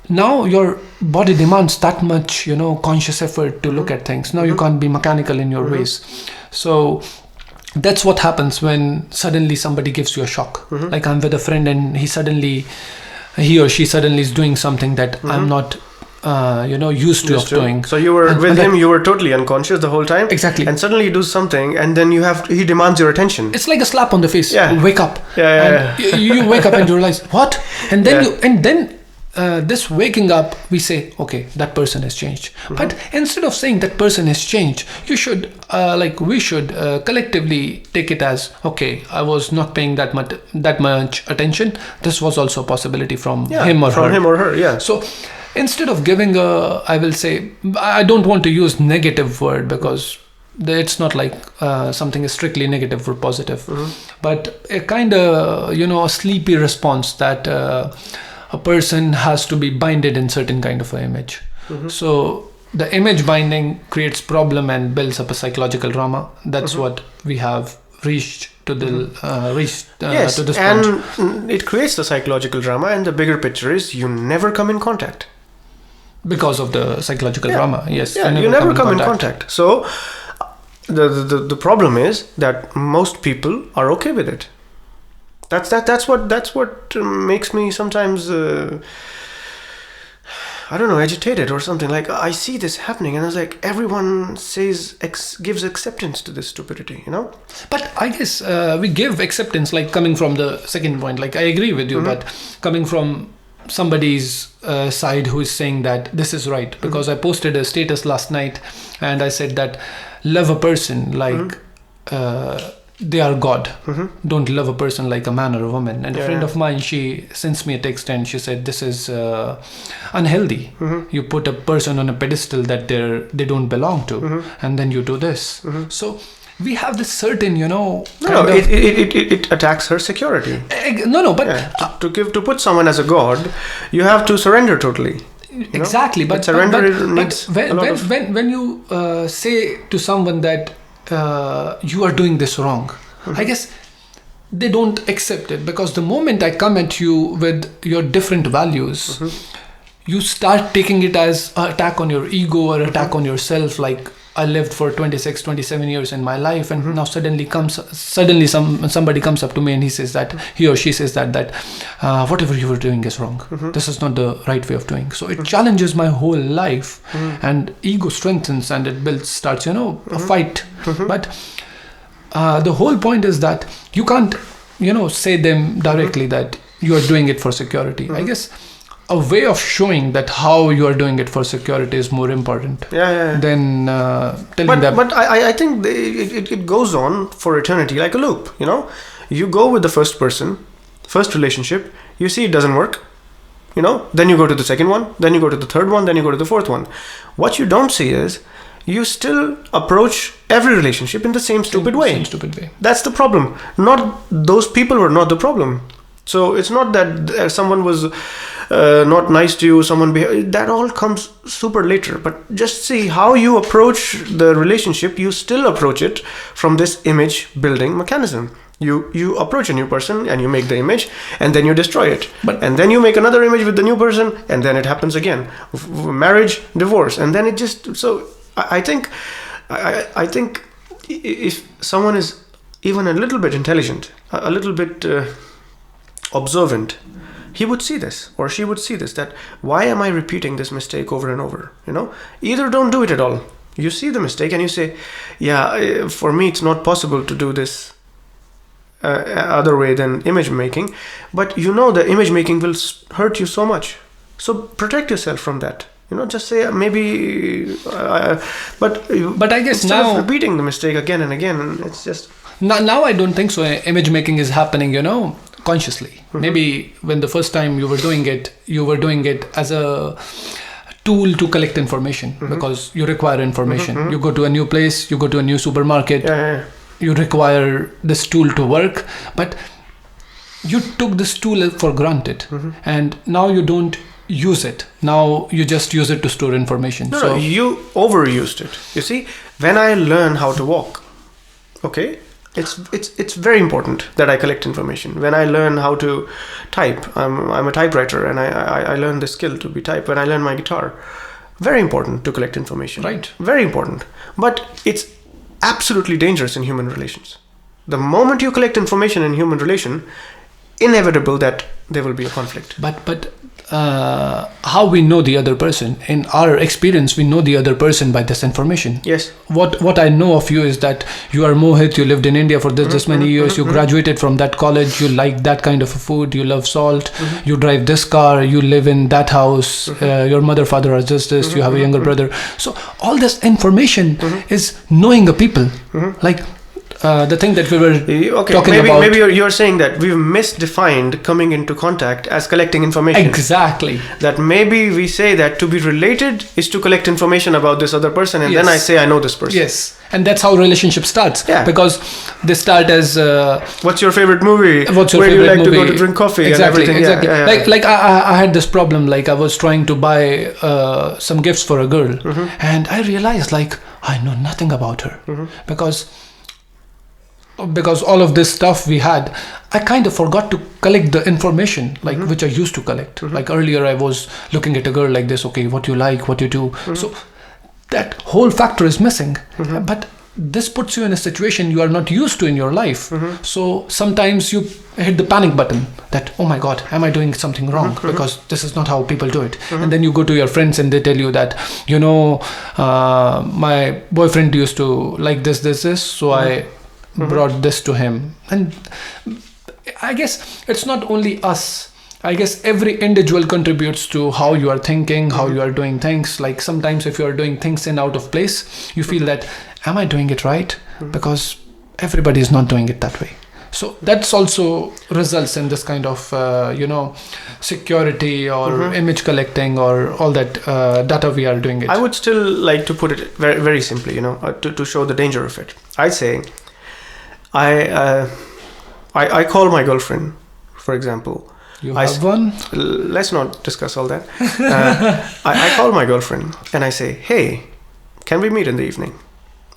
now your body demands that much, conscious effort to look at things. Now you can't be mechanical in your ways. So that's what happens when suddenly somebody gives you a shock. Like I'm with a friend, and he or she suddenly is doing something that I'm not used to doing. So you were with him, you were totally unconscious the whole time. Exactly. And suddenly you do something, and then he demands your attention. It's like a slap on the face. Yeah. Wake up. Yeah. You wake up and you realize what? And then this waking up, we say, okay, that person has changed. But instead of saying that person has changed, you should, we should collectively take it as, okay, I was not paying that much attention. This was also a possibility from him or her. Yeah. So instead of giving I will say, I don't want to use negative word because it's not like something is strictly negative or positive, but a kind of, a sleepy response that a person has to be binded in certain kind of an image. So the image binding creates problem and builds up a psychological drama. That's what we have reached to the yes, to this and point. it creates the psychological drama, and the bigger picture is you never come in contact. Because of the psychological drama, yes. Yeah, you never come in contact. So the problem is that most people are okay with it. That's what makes me sometimes I don't know, agitated or something. Like, I see this happening and I was like, everyone gives acceptance to this stupidity, But I guess we give acceptance, like coming from the second point, like I agree with you, but coming from somebody's side who is saying that this is right, because I posted a status last night and I said that love a person like they are God. Don't love a person like a man or a woman. And a friend of mine, she sends me a text and she said, this is unhealthy. You put a person on a pedestal that they don't belong to, and then you do this. So we have this certain, it attacks her security. To put someone as a god, you have to surrender totally. Exactly, but surrender needs when you say to someone that you are doing this wrong, I guess they don't accept it, because the moment I come at you with your different values, you start taking it as an attack on your ego or attack on yourself. Like, I lived for 27 years in my life, and now suddenly somebody comes up to me and he or she says that whatever you were doing is wrong. This is not the right way of doing. So it challenges my whole life, and ego strengthens and it starts a fight. But the whole point is that you can't say them directly that you are doing it for security. I guess a way of showing that how you are doing it for security is more important than telling them. But I think it goes on for eternity, like a loop. You go with the first relationship, you see it doesn't work, then you go to the second one, then you go to the third one, then you go to the fourth one. What you don't see is you still approach every relationship in the same stupid way. That's the problem. Not those people were not the problem. So it's not that someone was not nice to you, that all comes super later. But just see how you approach the relationship. You still approach it from this image building mechanism. You approach a new person and you make the image, and then you destroy it. And then you make another image with the new person, and then it happens again. Marriage, divorce, and then it just... So I think if someone is even a little bit intelligent, a little bit observant, he would see this, or she would see this, that why am I repeating this mistake over and over? Either don't do it at all. You see the mistake and you say, for me it's not possible to do this other way than image making, but the image making will hurt you so much, so protect yourself from that. Just say maybe but I guess instead now of repeating the mistake again and again, it's just now I don't think so. Image making is happening consciously. Maybe when the first time you were doing it as a tool to collect information, because you require information. You go to a new place, you go to a new supermarket, you require this tool to work, but you took this tool for granted, and now you don't use it. Now you just use it to store information. No, you overused it. You see, when I learn how to walk, okay, it's very important that I collect information. When I learn how to type, I'm a typewriter, and I learn the skill to be type. When I learn my guitar, very important to collect information. Right. Very important. But it's absolutely dangerous in human relations. The moment you collect information in human relation, inevitable that there will be a conflict. But how we know the other person. In our experience, we know the other person by this information. Yes. What I know of you is that you are Mohit, you lived in India for this many years, you graduated from that college, you like that kind of food, you love salt, you drive this car, you live in that house, your mother, father are just this, you have a younger brother. So all this information is knowing a people. Like the thing that we were talking about. Maybe you're saying that we've misdefined coming into contact as collecting information. Exactly. That maybe we say that to be related is to collect information about this other person, and then I say I know this person. Yes. And that's how relationship starts. Yeah. Because they start as what's your favorite movie? What's your Where favorite do you like movie? to go to drink coffee? Exactly. And everything. Exactly. Like I had this problem. Like I was trying to buy some gifts for a girl, and I realized like I know nothing about her because all of this stuff we had, I kind of forgot to collect the information like which I used to collect. Like earlier I was looking at a girl like this, okay, what you like, what you do. So that whole factor is missing. But this puts you in a situation you are not used to in your life. So sometimes you hit the panic button that, oh my God, am I doing something wrong? Because this is not how people do it. And then you go to your friends and they tell you that, you know, my boyfriend used to like this, so I brought this to him. And I guess it's not only us. I guess every individual contributes to how you are thinking, how you are doing things. Like sometimes if you are doing things in out of place, you feel that, am I doing it right? Because everybody is not doing it that way. So that's also results in this kind of, security or image collecting or all that data we are doing it. I would still like to put it very, very simply, to show the danger of it. I'd say, I call my girlfriend, for example. You have one? Let's not discuss all that. I call my girlfriend and I say, hey, can we meet in the evening?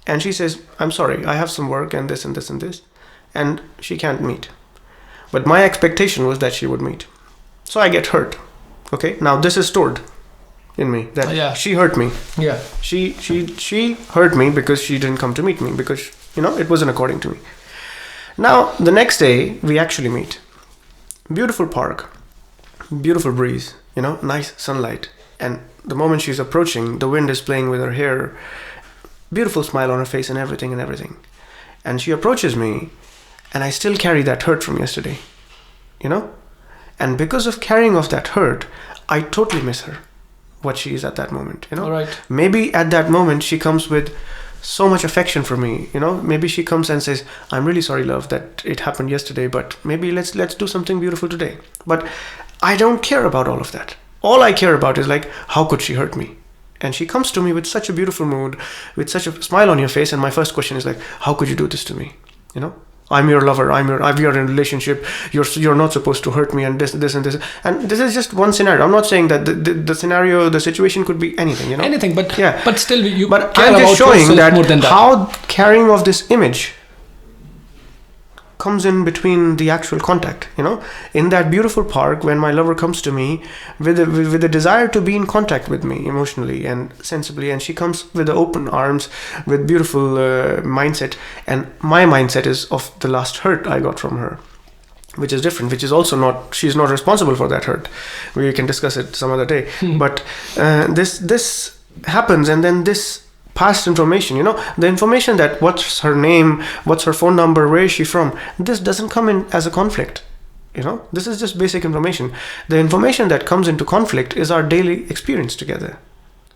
And she says, I'm sorry, I have some work and this and this and this. And she can't meet. But my expectation was that she would meet. So I get hurt. Okay, now this is stored in me that she hurt me. Yeah. She hurt me because she didn't come to meet me because, it wasn't according to me. Now, the next day, we actually meet. Beautiful park, beautiful breeze, nice sunlight. And the moment she's approaching, the wind is playing with her hair, beautiful smile on her face and everything. And she approaches me, and I still carry that hurt from yesterday, And because of carrying off that hurt, I totally miss her, what she is at that moment, All right. Maybe at that moment, she comes with so much affection for me, maybe she comes and says, I'm really sorry, love, that it happened yesterday, but maybe let's do something beautiful today. But I don't care about all of that. All I care about is like, how could she hurt me? And she comes to me with such a beautiful mood, with such a smile on your face, and my first question is like, how could you do this to me? I'm your lover, we are in a relationship, you're not supposed to hurt me, and this and this. And this is just one scenario. I'm not saying that the scenario, the situation could be anything, Anything, but but still you but care I'm just about showing that, more than that. How carrying of this image comes in between the actual contact, in that beautiful park when my lover comes to me with a desire to be in contact with me emotionally and sensibly, and she comes with open arms, with beautiful mindset, and my mindset is of the last hurt I got from her, which is different, which is also she's not responsible for that hurt. We can discuss it some other day. But this happens, and then this past information, the information that what's her name, what's her phone number, where is she from, this doesn't come in as a conflict. This is just basic information. The information that comes into conflict is our daily experience together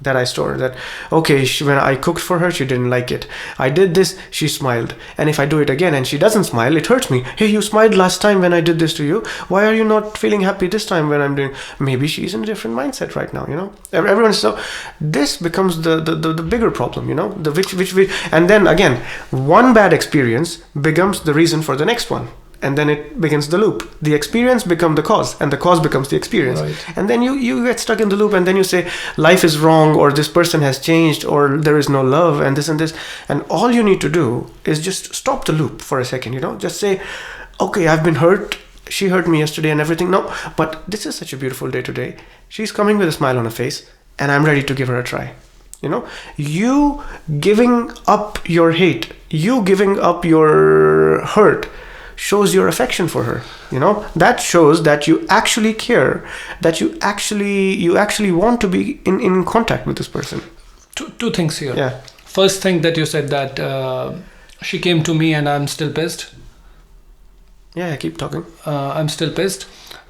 that I store. That, okay, when I cooked for her, she didn't like it. I did this, she smiled. And if I do it again and she doesn't smile, it hurts me. Hey, you smiled last time when I did this to you. Why are you not feeling happy this time when I'm doing? Maybe she's in a different mindset right now, Everyone's so. This becomes the bigger problem, and then again, one bad experience becomes the reason for the next one. And then it begins the loop. The experience becomes the cause, and the cause becomes the experience. Right. And then you get stuck in the loop, and then you say, life is wrong, or this person has changed, or there is no love, and this and this. And all you need to do is just stop the loop for a second, Just say, okay, I've been hurt. She hurt me yesterday and everything. No, but this is such a beautiful day today. She's coming with a smile on her face, and I'm ready to give her a try. You giving up your hate, you giving up your hurt shows your affection for her. That shows that you actually care, that you actually want to be in contact with this person. Two things here. Yeah. First thing that you said, that she came to me and I'm still pissed. Yeah, keep talking. I'm still pissed.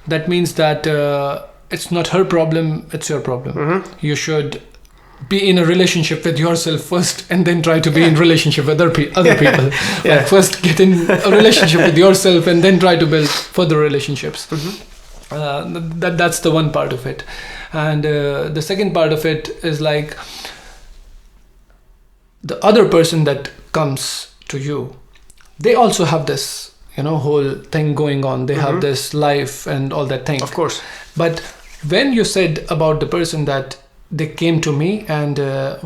That means that it's not her problem, it's your problem. You should be in a relationship with yourself first, and then try to be in relationship with other people. Like first get in a relationship with yourself, and then try to build further relationships. That's the one part of it. And the second part of it is like, the other person that comes to you, they also have this, whole thing going on. They have this life and all that thing. Of course. But when you said about the person that they came to me and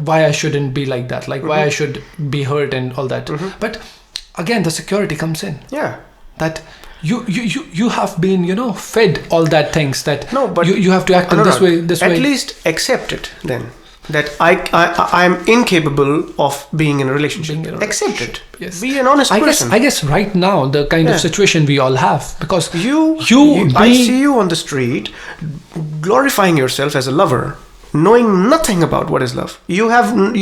why I shouldn't be like that, like why I should be hurt and all that. But again, the security comes in. Yeah. That you have been, fed all that things that but you have to act in this way. At least accept it then. That I'm incapable of being in a relationship. Accept it. Yes. Be an honest person. I guess right now the kind of situation we all have, because I see you on the street glorifying yourself as a lover, knowing nothing about what is love. You haven't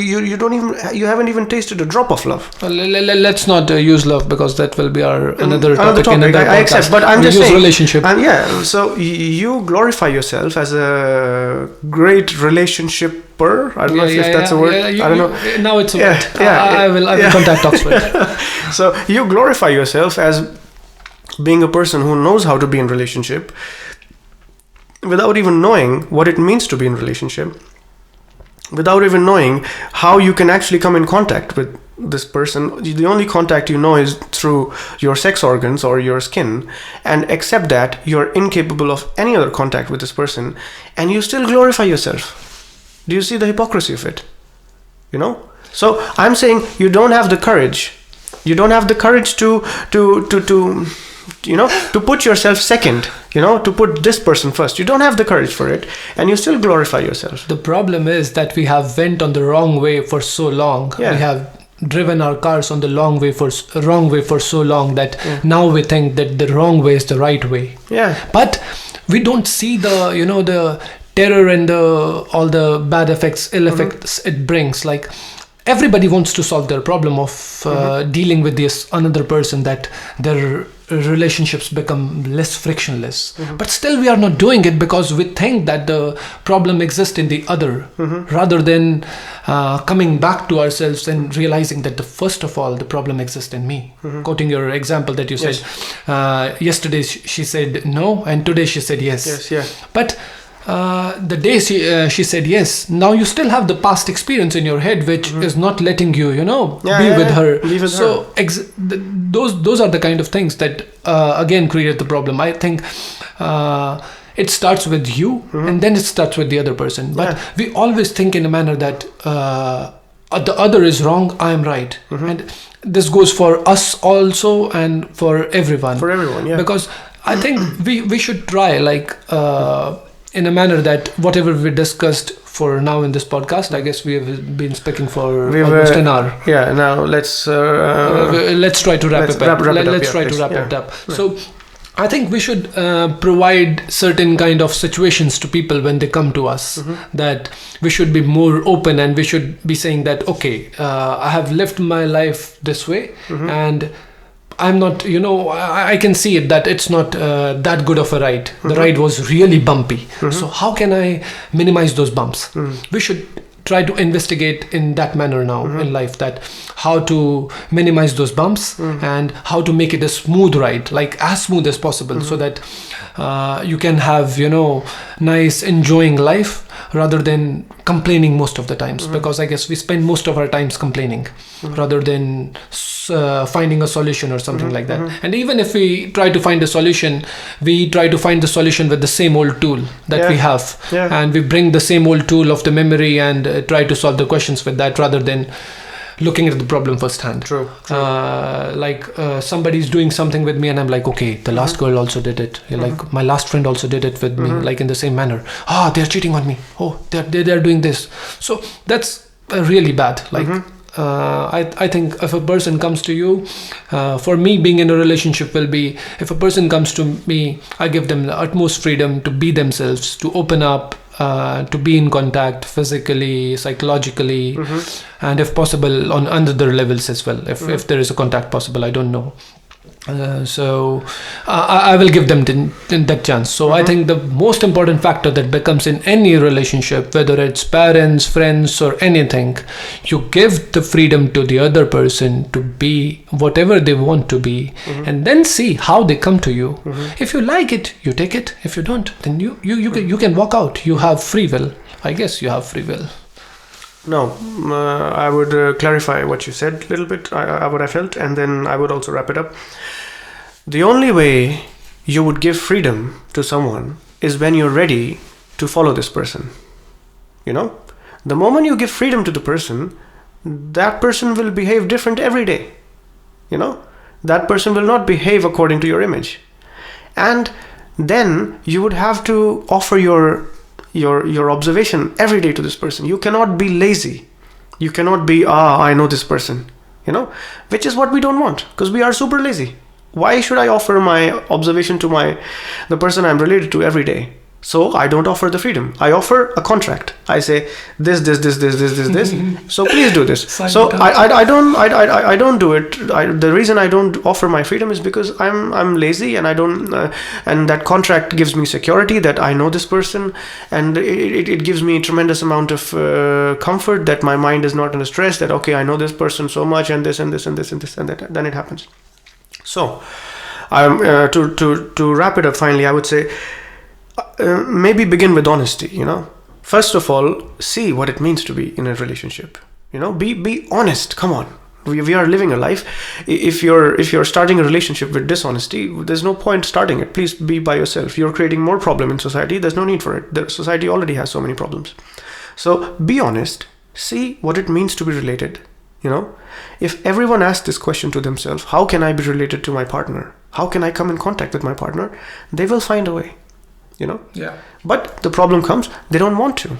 even tasted a drop of love. Let's not use love, because that will be another topic. I accept, but I'm just saying relationship. So you glorify yourself as a great relationshipper. I don't know if that's a word. I don't know. Now it's a word. I will contact Oxford. So you glorify yourself as being a person who knows how to be in relationship, without even knowing what it means to be in a relationship, without even knowing how you can actually come in contact with this person. The only contact you know is through your sex organs or your skin, and accept that you're incapable of any other contact with this person, and you still glorify yourself. Do you see the hypocrisy of it? So I'm saying you don't have the courage. You don't have the courage to put yourself second, to put this person first. You don't have the courage for it, and you still glorify yourself. The problem is that we have went on the wrong way for so long. We have driven our cars on the wrong way for so long that now we think that the wrong way is the right way. Yeah. But we don't see the terror and all the bad effects, ill effects it brings. Like, everybody wants to solve their problem of dealing with this another person, that their relationships become less frictionless. But still we are not doing it, because we think that the problem exists in the other, rather than coming back to ourselves and realizing that first of all the problem exists in me. Quoting your example that you said, yesterday she said no, and today she said yes. But the day she said yes, now you still have the past experience in your head, which is not letting you, be with her. So those are the kind of things that again create the problem. I think it starts with you, and then it starts with the other person. But we always think in a manner that the other is wrong, I am right. And this goes for us also, and for everyone. For everyone, yeah. Because I think we should try, like, in a manner that whatever we discussed for now in this podcast, I guess we have been speaking for almost an hour. Yeah, now let's try to wrap it up. Let's try to wrap it up. So I think we should provide certain kind of situations to people when they come to us, that we should be more open, and we should be saying that, okay, I have lived my life this way, and I'm not, I can see it that it's not that good of a ride. The ride was really bumpy. So how can I minimize those bumps? We should try to investigate in that manner now in life, that how to minimize those bumps and how to make it a smooth ride, like as smooth as possible, so that you can have, nice enjoying life rather than complaining most of the times. Because I guess we spend most of our times complaining rather than finding a solution or something like that. And even if we try to find a solution, we try to find the solution with the same old tool that we have, and we bring the same old tool of the memory and try to solve the questions with that, rather than looking at the problem firsthand. True. Like somebody's doing something with me, and I'm like, okay, the last girl also did it. Like my last friend also did it with me, like in the same manner. They're cheating on me. They're doing this. So that's really bad. Like I think if a person comes to you, for me, being in a relationship will be, if a person comes to me, I give them the utmost freedom to be themselves, to open up, to be in contact physically, psychologically, and if possible on other levels as well. If there is a contact possible, I don't know. So I will give them that chance. So I think the most important factor that becomes in any relationship, whether it's parents, friends, or anything, you give the freedom to the other person to be whatever they want to be, and then see how they come to you. If you like it, you take it. If you don't, then you can walk out. You have free will. I guess you have free will. No, I would clarify what you said a little bit, what I felt, and then I would also wrap it up. The only way you would give freedom to someone is when you're ready to follow this person. You know, the moment you give freedom to the person, that person will behave different every day. You know, that person will not behave according to your image. And then you would have to offer your observation every day to this person. You cannot be lazy. You cannot be, I know this person, you know, which is what we don't want, because we are super lazy. Why should I offer my observation to the person I'm related to every day? So I don't offer the freedom. I offer a contract. I say this. So please do this. So I don't do it. The reason I don't offer my freedom is because I'm lazy, and I don't. And that contract gives me security that I know this person, and it gives me a tremendous amount of comfort that my mind is not under stress. That okay, I know this person so much, and this and this and this and this, and that. Then it happens. So, to wrap it up finally, I would say. Maybe begin with honesty, you know. First of all, see what it means to be in a relationship. You know, be honest. Come on, we are living a life. If you're starting a relationship with dishonesty, there's no point starting it. Please be by yourself. You're creating more problem in society. There's no need for it. The society already has so many problems. So be honest. See what it means to be related. You know, if everyone asks this question to themselves, how can I be related to my partner? How can I come in contact with my partner? They will find a way. You know? Yeah. But the problem comes, they don't want to.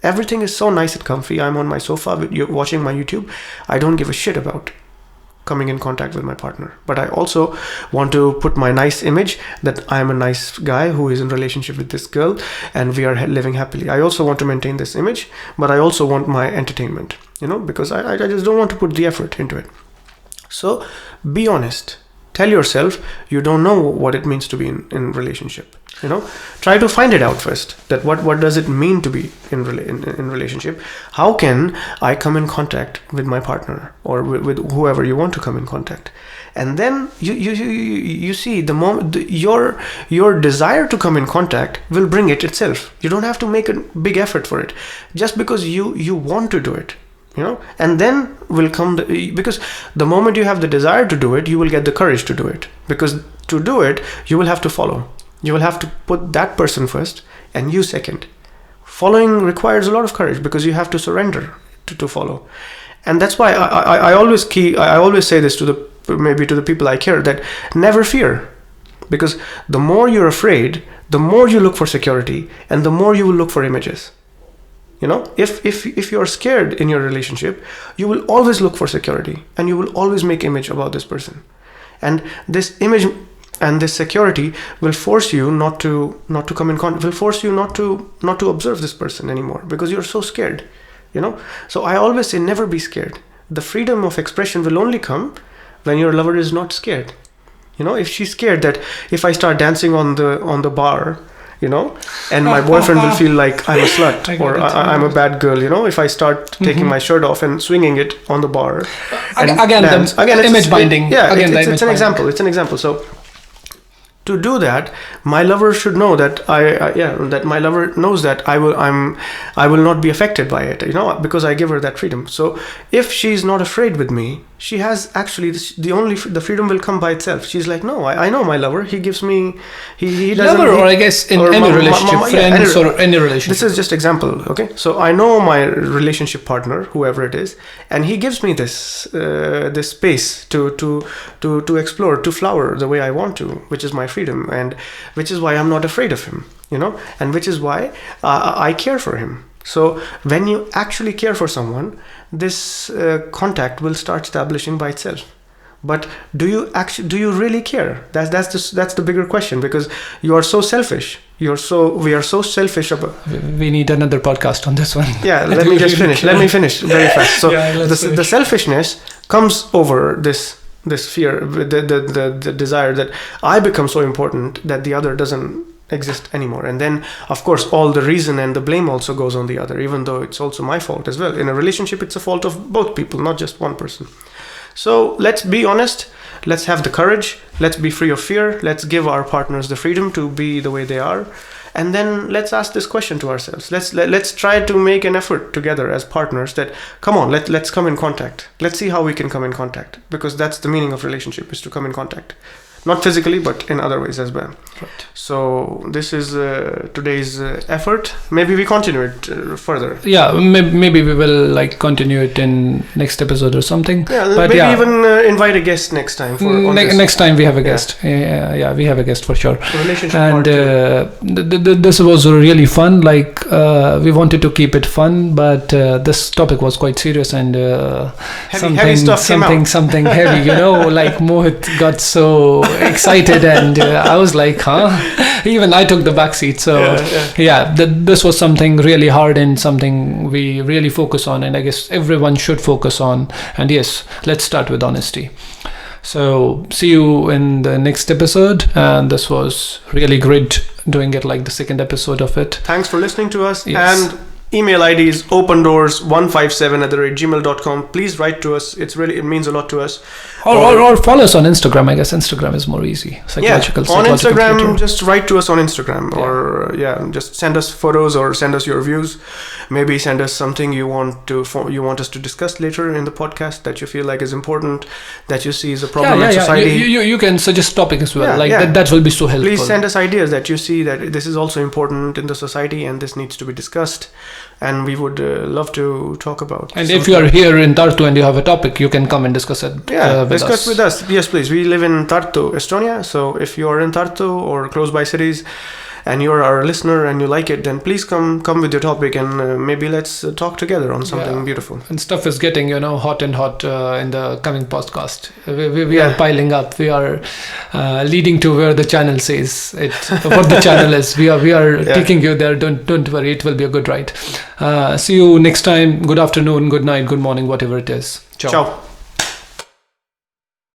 Everything is so nice and comfy. I'm on my sofa watching my YouTube. I don't give a shit about coming in contact with my partner. But I also want to put my nice image that I'm a nice guy who is in relationship with this girl and we are living happily. I also want to maintain this image, but I also want my entertainment, you know, because I just don't want to put the effort into it. So be honest. Tell yourself you don't know what it means to be in relationship. You know, try to find it out first. That what does it mean to be in relationship? How can I come in contact with my partner or with whoever you want to come in contact? And then you see the moment your desire to come in contact will bring it itself. You don't have to make a big effort for it, just because you want to do it. You know, and then will come because the moment you have the desire to do it, you will get the courage to do it. Because to do it, you will have to follow. You will have to put that person first and you second. Following requires a lot of courage because you have to surrender to follow. And that's why I always say this to the people I care, that never fear. Because the more you're afraid, the more you look for security and the more you will look for images. You know, if you're scared in your relationship, you will always look for security and you will always make image about this person. And this image and this security will force you not to come in contact, will force you not to observe this person anymore because you're so scared, you know. So I always say never be scared. The freedom of expression will only come when your lover is not scared. You know, if she's scared that if I start dancing on the bar, you know, and my boyfriend will feel like I'm a slut or I'm a bad girl, you know, if I start taking my shirt off and swinging it on the bar. Again, image binding. It's an example. It's an example. So to do that, my lover should know that that my lover knows that I will not be affected by it, you know, because I give her that freedom. So if she's not afraid with me, she has actually the freedom will come by itself. She's like, no, I know my lover. He gives me, he doesn't. Lover, or I guess in any relationship, friends or any relationship. This is just example, okay? So I know my relationship partner, whoever it is, and he gives me this space to explore, to flower the way I want to, which is my freedom, and which is why I'm not afraid of him, you know, and which is why I care for him. So when you actually care for someone, this contact will start establishing by itself. But do you really care? That's the bigger question, because you are so selfish. We are so selfish about. We need another podcast on this one. Yeah, let me just finish. Let me finish very fast. So the selfishness comes over this fear, the desire that I become so important that the other doesn't exist anymore. And then, of course, all the reason and the blame also goes on the other, even though it's also my fault as well. In a relationship, it's a fault of both people, not just one person. So let's be honest. Let's have the courage. Let's be free of fear. Let's give our partners the freedom to be the way they are. And then let's ask this question to ourselves. Let's try to make an effort together as partners that, come on, let's come in contact. Let's see how we can come in contact. Because that's the meaning of relationship, is to come in contact. Not physically, but in other ways as well. Right. So this is today's effort. Maybe we continue it further. Yeah, maybe we will continue it in next episode or something. Yeah, but maybe even invite a guest next time. Next time we have a guest. Yeah, we have a guest for sure. Relationship and this was really fun. We wanted to keep it fun, but this topic was quite serious and heavy stuff something heavy. Mohit got so excited and I was like, even I took the back seat. So this was something really hard and something we really focus on, and I guess everyone should focus on. And yes, let's start with honesty. So see you in the next episode, and this was really great doing it, like the second episode of it. Thanks for listening to us. Yes. And email ID is opendoors157@gmail.com. Please write to us. It means a lot to us. Or follow us on Instagram. I guess Instagram is more easy. Psychological on Instagram, theater. just write to us on Instagram, or just send us photos or send us your views. Maybe send us something you want us to discuss later in the podcast that you feel like is important, that you see is a problem in society. You can suggest topic as well. That will be so helpful. Please send us ideas that you see that this is also important in the society and this needs to be discussed. And we would love to talk about. And if you are here in Tartu and you have a topic, you can come and discuss it discuss with us. Yes, please. We live in Tartu, Estonia. So if you are in Tartu or close by cities and you're our listener and you like it, then please come with your topic and maybe let's talk together on something beautiful. And stuff is getting, hot in the coming podcast. We are piling up. We are leading to where the channel says it, what the channel is. We are taking you there. Don't worry. It will be a good ride. See you next time. Good afternoon, good night, good morning, whatever it is. Ciao. Ciao.